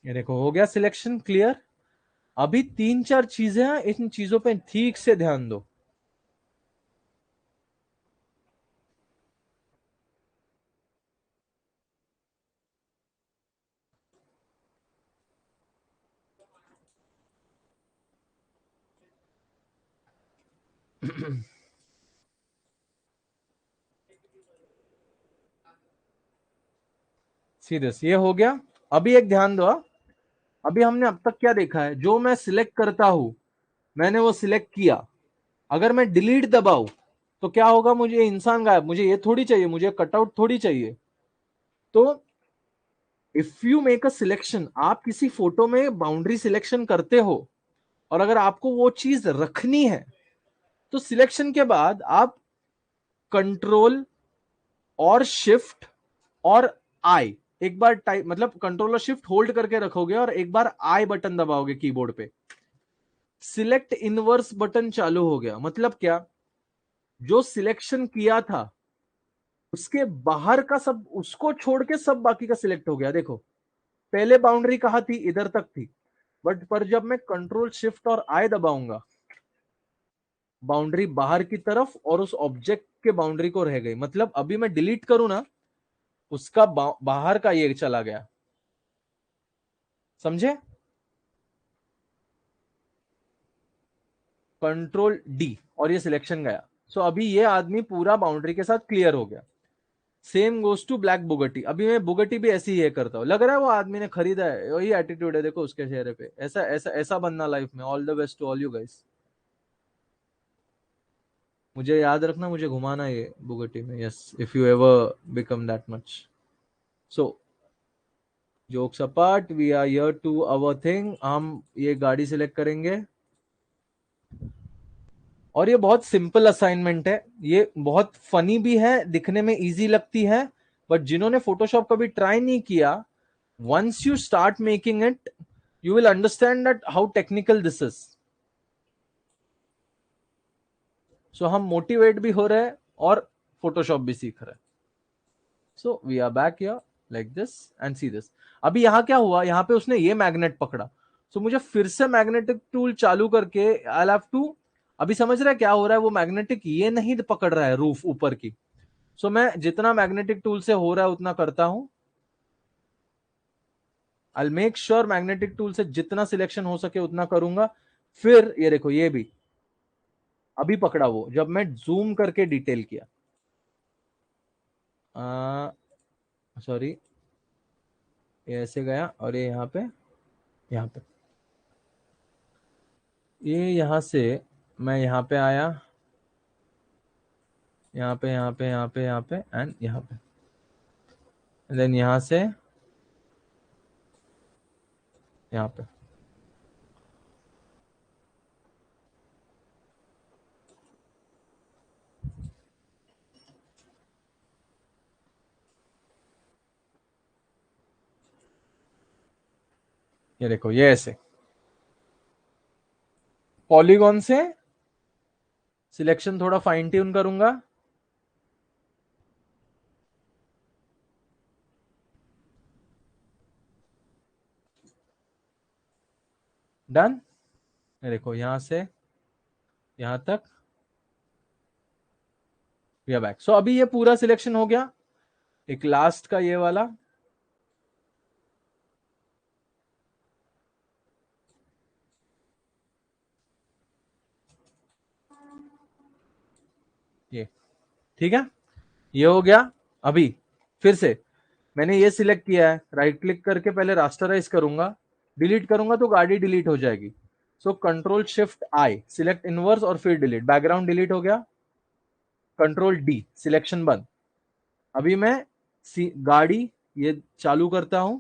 ये देखो हो गया सिलेक्शन क्लियर। अभी तीन चार चीजें हैं, इन चीजों पे ठीक से ध्यान दो। सीरियस ये हो गया। अभी एक ध्यान दो हाँ। अभी हमने अब तक क्या देखा है, जो मैं सिलेक्ट करता हूं, मैंने वो सिलेक्ट किया, अगर मैं डिलीट दबाऊं तो क्या होगा, मुझे ये इंसान गायब, मुझे ये थोड़ी चाहिए, मुझे कटआउट थोड़ी चाहिए। तो if you make a selection, आप किसी फोटो में बाउंड्री सिलेक्शन करते हो और अगर आपको वो चीज रखनी है, तो सिलेक्शन के बाद आप कंट्रोल और शिफ्ट और आई, एक बार टाइप मतलब कंट्रोल और शिफ्ट होल्ड करके रखोगे और एक बार आई बटन दबाओगे कीबोर्ड पे, सिलेक्ट इनवर्स बटन चालू हो गया। मतलब क्या, जो सिलेक्शन किया था उसके बाहर का सब, उसको छोड़ के सब बाकी का सिलेक्ट हो गया। देखो पहले बाउंड्री कहां थी, इधर तक थी, बट पर जब मैं कंट्रोल शिफ्ट और आई दबाऊंगा, बाउंड्री बाहर की तरफ और उस ऑब्जेक्ट के बाउंड्री को रह गई। मतलब अभी मैं डिलीट करूं ना, उसका बाहर का ये चला गया। समझे? कंट्रोल डी और ये सिलेक्शन गया। सो अभी ये आदमी पूरा बाउंड्री के साथ क्लियर हो गया। Same goes to black Bugatti. अभी मैं बुगटी भी ऐसी ही करता हूँ, लग रहा है वो आदमी ने खरीदा है, वही एटीट्यूड है देखो उसके चेहरे पे। ऐसा ऐसा ऐसा बनना लाइफ में। All the best to all you guys. मुझे याद रखना, मुझे घुमाना ये बुगटी में, yes, if you ever become that much. So jokes apart, we are here to our thing. हम ये गाड़ी सिलेक्ट करेंगे और ये बहुत सिंपल असाइनमेंट है। ये बहुत फनी भी है, दिखने में इजी लगती है, बट जिन्होंने फोटोशॉप कभी ट्राई नहीं किया, once you start making it, you will understand that how technical this is. So हम मोटिवेट भी हो रहे हैं और फोटोशॉप भी सीख रहे हैं। So we are back here like this and see this. अभी यहां क्या हुआ, यहां पे उसने ये मैग्नेट पकड़ा, सो मुझे फिर से मैग्नेटिक टूल चालू करके आई हैव टू, अभी समझ रहा है क्या हो रहा है, वो मैग्नेटिक ये नहीं पकड़ रहा है रूफ ऊपर की। सो मैं जितना मैग्नेटिक टूल से हो रहा है उतना करता हूं। I make sure magnetic tool से जितना सिलेक्शन हो सके उतना करूंगा। फिर ये देखो ये भी अभी पकड़ा, वो जब मैं जूम करके डिटेल किया, सॉरी, ये ऐसे गया और ये यहाँ पे, यहाँ पे, ये यहाँ से मैं यहाँ पे आया, यहाँ पे यहाँ पे यहाँ पे यहाँ पे एंड यहाँ पे, देन यहाँ से यहाँ पे। ये देखो ये ऐसे पॉलीगॉन से सिलेक्शन थोड़ा फाइन ट्यून करूंगा। डन। ये देखो यहाँ से यहाँ तक, वी आर बैक। सो अभी ये पूरा सिलेक्शन हो गया। एक लास्ट का ये वाला, ये ठीक है, ये हो गया। अभी फिर से मैंने ये सिलेक्ट किया है, राइट क्लिक करके पहले रास्टराइज करूंगा, डिलीट करूंगा तो गाड़ी डिलीट हो जाएगी। सो कंट्रोल शिफ्ट आई, सिलेक्ट इनवर्स और फिर डिलीट, बैकग्राउंड डिलीट हो गया। कंट्रोल डी, सिलेक्शन बंद। अभी मैं गाड़ी ये चालू करता हूं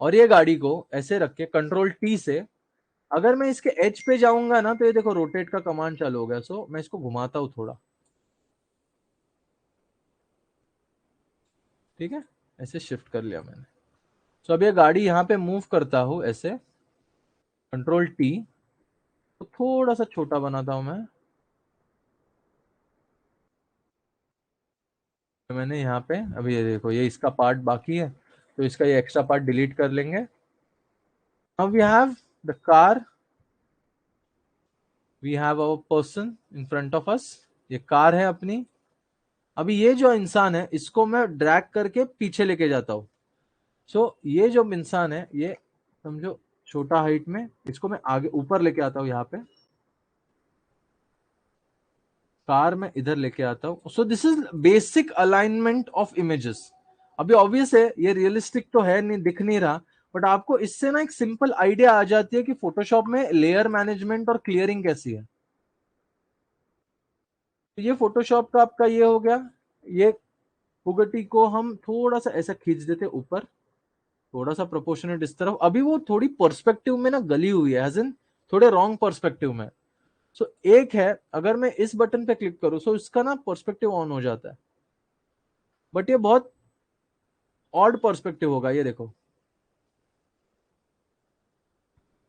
और ये गाड़ी को ऐसे रख के कंट्रोल टी से, अगर मैं इसके एज पे जाऊंगा ना, तो ये देखो रोटेट का कमांड चालू हो गया। सो मैं इसको घुमाता हूं थोड़ा, ठीक है, ऐसे शिफ्ट कर लिया मैंने। सो अब ये गाड़ी यहां पे मूव करता हूं ऐसे, कंट्रोल टी, तो थोड़ा सा छोटा बनाता हूं मैं। तो मैंने यहाँ पे, अभी ये देखो ये इसका पार्ट बाकी है, तो इसका ये एक्स्ट्रा पार्ट डिलीट कर लेंगे। Now we have the car, we have our person in front of us. ये कार है अपनी। अभी ये जो इंसान है इसको मैं ड्रैग करके पीछे लेके जाता हूं। सो ये जो इंसान है ये समझो छोटा हाइट में, इसको मैं आगे ऊपर लेके आता हूं। यहाँ पे कार में इधर लेके आता हूं। सो this is basic alignment of images. अभी ऑब्वियस है ये रियलिस्टिक तो है नहीं, दिख नहीं रहा, बट आपको इससे ना एक सिंपल आइडिया आ जाती है कि फोटोशॉप में लेयर मैनेजमेंट और क्लियरिंग कैसी है। तो ये फोटोशॉप का आपका ये हो गया। ये बुगटी को हम थोड़ा सा ऐसा खींच देते ऊपर, थोड़ा सा प्रोपोर्शनेट इस तरफ। अभी वो थोड़ी पर्सपेक्टिव में ना गली हुई है, एज इन थोड़े रॉन्ग पर्सपेक्टिव में। सो एक है, अगर मैं इस बटन पे क्लिक करूं सो इसका ना पर्सपेक्टिव ऑन हो जाता है, बट ये बहुत ऑड पर्सपेक्टिव होगा। ये देखो,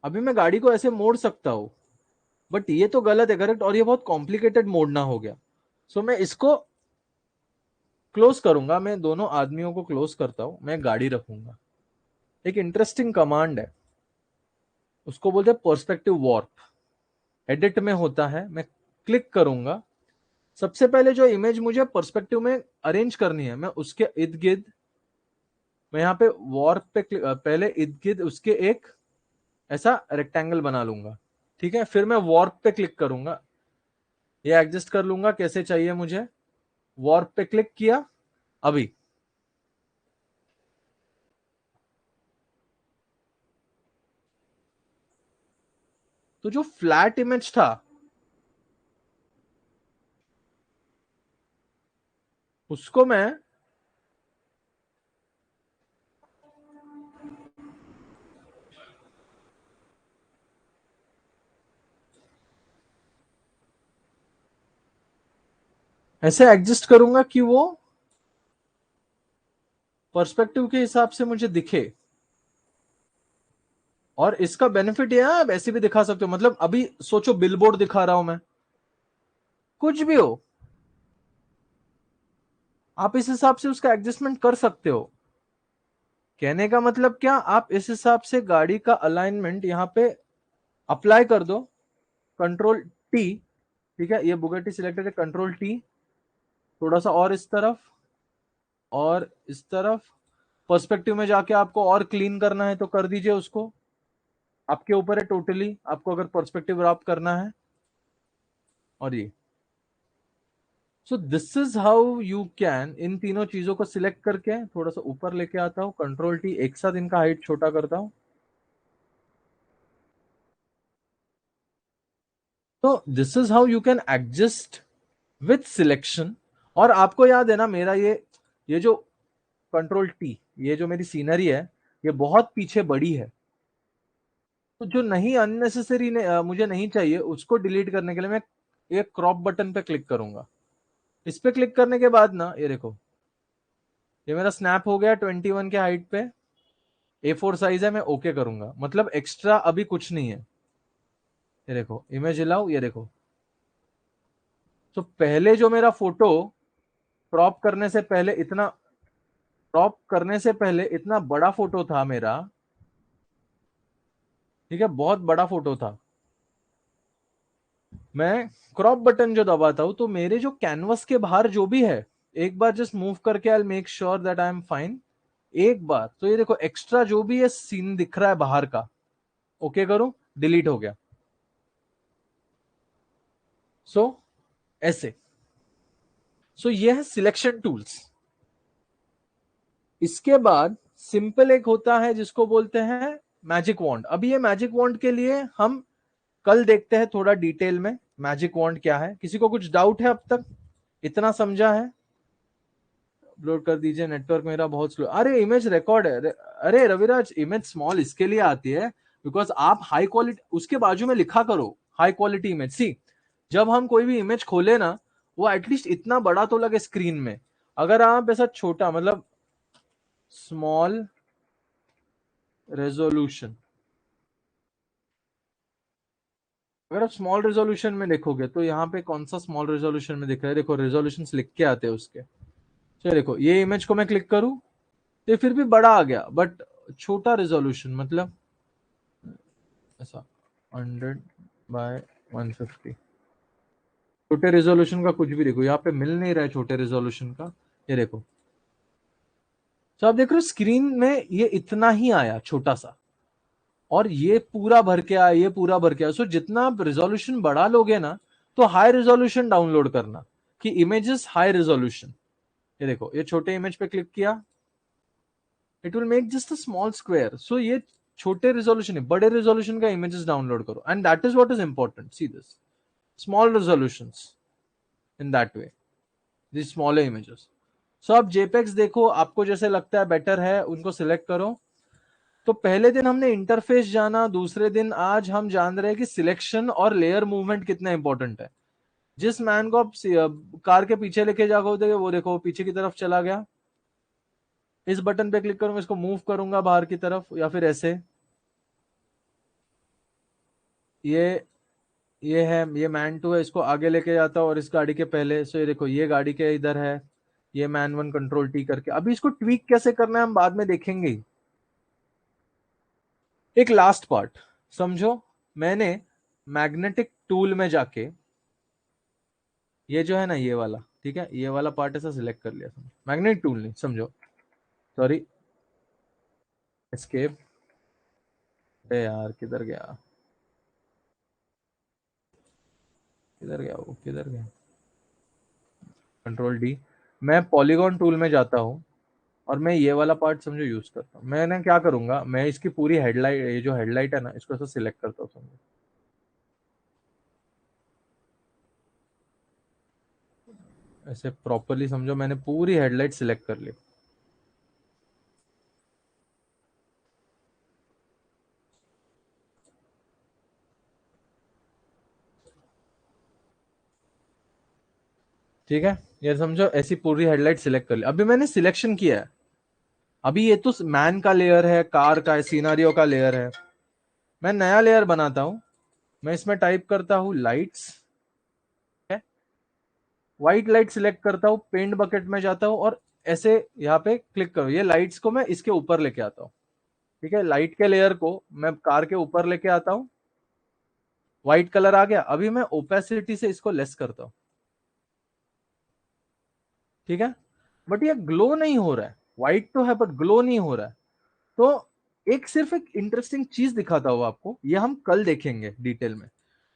अभी मैं गाड़ी को ऐसे मोड़ सकता हूं, बट ये तो गलत है, करेक्ट, और ये बहुत कॉम्प्लिकेटेड मोड़ना हो गया। सो मैं इसको क्लोज करूंगा, मैं दोनों आदमियों को क्लोज करता हूं, मैं गाड़ी रखूंगा। एक इंटरेस्टिंग कमांड है, उसको बोलते हैं पर्सपेक्टिव वॉर्प। एडिट में होता है, मैं क्लिक करूंगा। सबसे पहले जो इमेज मुझे पर्सपेक्टिव में अरेंज करनी है, मैं उसके इर्द गिर्द, मैं यहाँ पे वॉर्प पे पहले इर्द गिर्द उसके एक ऐसा रेक्टेंगल बना लूंगा। ठीक है, फिर मैं वॉर्प पे क्लिक करूंगा, ये एडजस्ट कर लूंगा कैसे चाहिए मुझे। वॉर्प पे क्लिक किया। अभी तो जो फ्लैट इमेज था उसको मैं ऐसे एडजस्ट करूंगा कि वो पर्सपेक्टिव के हिसाब से मुझे दिखे। और इसका बेनिफिट ये है, आप ऐसे भी दिखा सकते हो। मतलब अभी सोचो बिलबोर्ड दिखा रहा हूं मैं, कुछ भी हो, आप इस हिसाब से उसका एडजस्टमेंट कर सकते हो। कहने का मतलब क्या, आप इस हिसाब से गाड़ी का अलाइनमेंट यहां पे अप्लाई कर दो। कंट्रोल टी, ठीक है, ये बुगेटी सिलेक्टेड है, कंट्रोल टी, थोड़ा सा और इस तरफ और इस तरफ। पर्सपेक्टिव में जाके आपको और क्लीन करना है तो कर दीजिए उसको, आपके ऊपर है टोटली, आपको अगर पर्सपेक्टिव रैप करना है। और ये, so this is how you can, इन तीनों चीजों को सिलेक्ट करके थोड़ा सा ऊपर लेके आता हूं, कंट्रोल टी, एक साथ इनका हाइट छोटा करता हूं। तो this is how you can adjust with selection. और आपको याद है ना मेरा ये जो कंट्रोल टी, ये जो मेरी सीनरी है ये बहुत पीछे बड़ी है। तो जो नहीं अननेसेसरी मुझे नहीं चाहिए उसको डिलीट करने के लिए मैं एक क्रॉप बटन पे क्लिक करूंगा। इस पे क्लिक करने के बाद ना ये देखो, ये मेरा स्नैप हो गया 21 के हाइट पे। A4 साइज है, मैं ओके करूंगा, मतलब एक्स्ट्रा अभी कुछ नहीं है। ये देखो इमेज हिलाओ, ये देखो। तो पहले जो मेरा फोटो क्रॉप करने से पहले इतना, क्रॉप करने से पहले इतना बड़ा फोटो था मेरा, ठीक है, बहुत बड़ा फोटो था। मैं क्रॉप बटन जो दबाता हूं तो मेरे जो कैनवस के बाहर जो भी है, एक बार जस्ट मूव करके I make sure that I am fine. एक बार तो ये देखो एक्स्ट्रा जो भी है सीन दिख रहा है बाहर का, ओके करूं, डिलीट हो गया। सो ऐसे। सो ये है सिलेक्शन टूल्स। इसके बाद सिंपल एक होता है जिसको बोलते हैं मैजिक वॉन्ड। अभी ये मैजिक वॉन्ड के लिए हम कल देखते हैं थोड़ा डिटेल में मैजिक वॉन्ड क्या है। किसी को कुछ डाउट है अब तक, इतना समझा है? अपलोड कर दीजिए, नेटवर्क मेरा बहुत स्लो। अरे इमेज रिकॉर्ड है, अरे रविराज इमेज स्मॉल इसके लिए आती है बिकॉज आप हाई क्वालिटी, उसके बाजू में लिखा करो हाई क्वालिटी इमेज। सी, जब हम कोई भी इमेज खोले ना, वो एटलीस्ट इतना बड़ा तो लगे स्क्रीन में। अगर आप ऐसा छोटा, मतलब स्मॉल रेजोल्यूशन, अगर आप स्मॉल रेजोल्यूशन में देखोगे तो यहाँ पे कौन सा स्मॉल रेजोल्यूशन में दिख रहा है, देखो रेजोल्यूशन लिख के आते हैं उसके। चलिए देखो, ये इमेज को मैं क्लिक करूं, ये फिर भी बड़ा आ गया, बट छोटा रेजोल्यूशन मतलब ऐसा 100 by 150। छोटे रेजोल्यूशन का कुछ भी देखो, यहाँ पे मिल नहीं रहा है छोटे रेजोल्यूशन का। ये देखो, तो आप देख रहे हो स्क्रीन में ये इतना ही आया छोटा सा, और ये पूरा भर के आया, ये पूरा भर के आया। सो जितना आप रेजोल्यूशन बढ़ा लोगे ना, तो हाई रेजोल्यूशन डाउनलोड करना कि इमेजेस हाई रेजोल्यूशन। ये देखो, ये छोटे इमेज पे क्लिक किया, it will make just a small square. So ये छोटे रेजोल्यूशन है, बड़े रेजोल्यूशन का इमेजेस डाउनलोड करो, and that is what is important. See this small resolutions in that way, this smaller images. So आप JPEGs देखो, आपको जैसे लगता है बेटर है उनको सिलेक्ट करो। तो पहले दिन हमने इंटरफेस जाना, दूसरे दिन आज हम जान रहे हैं कि सिलेक्शन और लेयर मूवमेंट कितना इंपॉर्टेंट है। जिस मैन को आप कार के पीछे लेके जाओगे, वो देखो वो पीछे की तरफ चला गया। इस बटन पे क्लिक करूंगा, इसको मूव करूंगा बाहर की तरफ, या फिर ऐसे। ये ये है, ये मैन टू है, इसको आगे लेके जाता हूं और इस गाड़ी के पहले। सो ये देखो, ये गाड़ी के इधर है, ये मैन वन कंट्रोल टी करके। अभी इसको ट्वीक कैसे करना है हम बाद में देखेंगे ही। एक लास्ट पार्ट समझो, मैंने मैग्नेटिक टूल में जाके ये जो है ना, ये वाला, ठीक है, ये वाला पार्ट ऐसा सिलेक्ट कर लिया। समझो मैग्नेटिक टूल नहीं, समझो, सॉरी, एस्केप। यार किधर गया, किधर गया वो, किधर गया, कंट्रोल डी। मैं पॉलीगॉन टूल में जाता हूँ और मैं ये वाला पार्ट समझो यूज करता हूँ। मैंने क्या करूंगा, मैं इसकी पूरी हेडलाइट, ये जो हेडलाइट है ना, इसको ऐसा सिलेक्ट करता हूँ समझो, ऐसे प्रॉपरली समझो, मैंने पूरी हेडलाइट सिलेक्ट कर ली। ठीक है, ये समझो ऐसी पूरी हेडलाइट सिलेक्ट कर ली। अभी मैंने सिलेक्शन किया है, अभी ये तो मैन का लेयर है, कार का है, सीनारियो का लेयर है। मैं नया लेयर बनाता हूं, मैं इसमें टाइप करता हूं लाइट्स, व्हाइट लाइट सिलेक्ट करता हूं, पेंट बकेट में जाता हूं और ऐसे यहाँ पे क्लिक करो, ये लाइट्स को मैं इसके ऊपर लेके आता हूं। ठीक है, लाइट के लेयर को मैं कार के ऊपर लेके आता हूं, व्हाइट कलर आ गया। अभी मैं ओपेसिटी से इसको लेस करता हूं, ठीक है, बट ये ग्लो नहीं हो रहा है, व्हाइट तो है बट ग्लो नहीं हो रहा है। तो एक सिर्फ एक इंटरेस्टिंग चीज दिखाता हूं आपको, ये हम कल देखेंगे डिटेल में।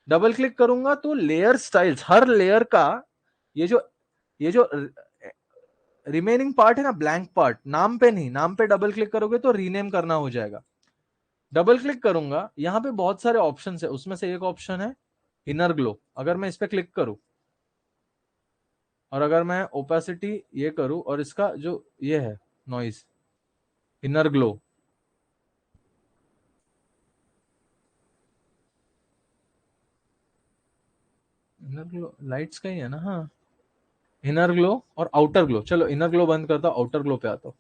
डबल क्लिक करूंगा तो लेयर स्टाइल्स, हर लेयर का ये जो रिमेनिंग पार्ट है ना, ब्लैंक पार्ट, नाम पे नहीं, नाम पे डबल क्लिक करोगे तो रीनेम करना हो जाएगा। डबल क्लिक करूंगा, यहां पे बहुत सारे ऑप्शन है, उसमें से एक ऑप्शन है इनर ग्लो। अगर मैं इस पे क्लिक करूं और अगर मैं ओपेसिटी ये करूं और इसका जो ये है noise, inner glow, inner glow lights का ही है ना, हाँ, इनर ग्लो और आउटर ग्लो। चलो इनर ग्लो बंद करता हूं, आउटर ग्लो पे आता हूं।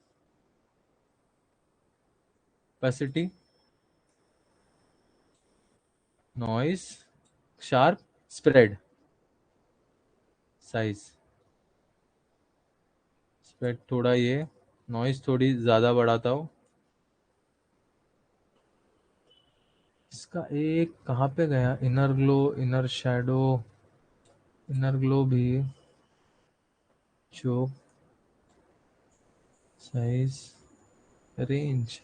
Opacity, noise, sharp, spread, size, spread थोड़ा, ये नॉइज थोड़ी ज्यादा बढ़ाता हूं। इसका एक कहाँ पे गया, inner glow, inner shadow, inner glow भी, जो साइज, रेंज,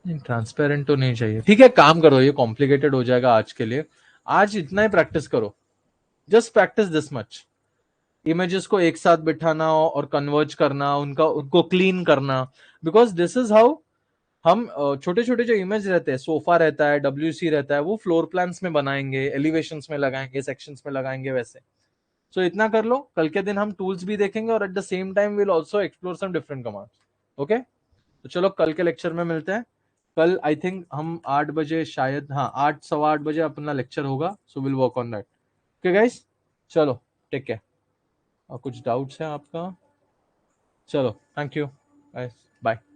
नहीं ट्रांसपेरेंट तो नहीं चाहिए। ठीक है, काम करो, ये कॉम्प्लिकेटेड हो जाएगा आज के लिए। आज इतना ही प्रैक्टिस करो, just practice this much. Images को एक साथ बिठाना और कन्वर्ज करना, उनका उनको क्लीन करना, बिकॉज दिस इज हाउ हम छोटे छोटे जो इमेज रहते हैं, सोफा रहता है, डब्ल्यूसी रहता है, वो फ्लोर प्लान्स में बनाएंगे, एलिवेशंस में लगाएंगे, सेक्शंस में लगाएंगे वैसे। सो इतना कर लो, कल के दिन हम टूल्स भी देखेंगे और at the same time will also explore some different commands. Okay, तो चलो कल के लेक्चर में मिलते हैं। कल आई थिंक हम 8 बजे शायद, हाँ 8 सवा 8 बजे अपना लेक्चर होगा, so will work on that. Okay guys, चलो टेक केयर। और कुछ डाउट्स है आपका? चलो थैंक यू गाइस, बाय।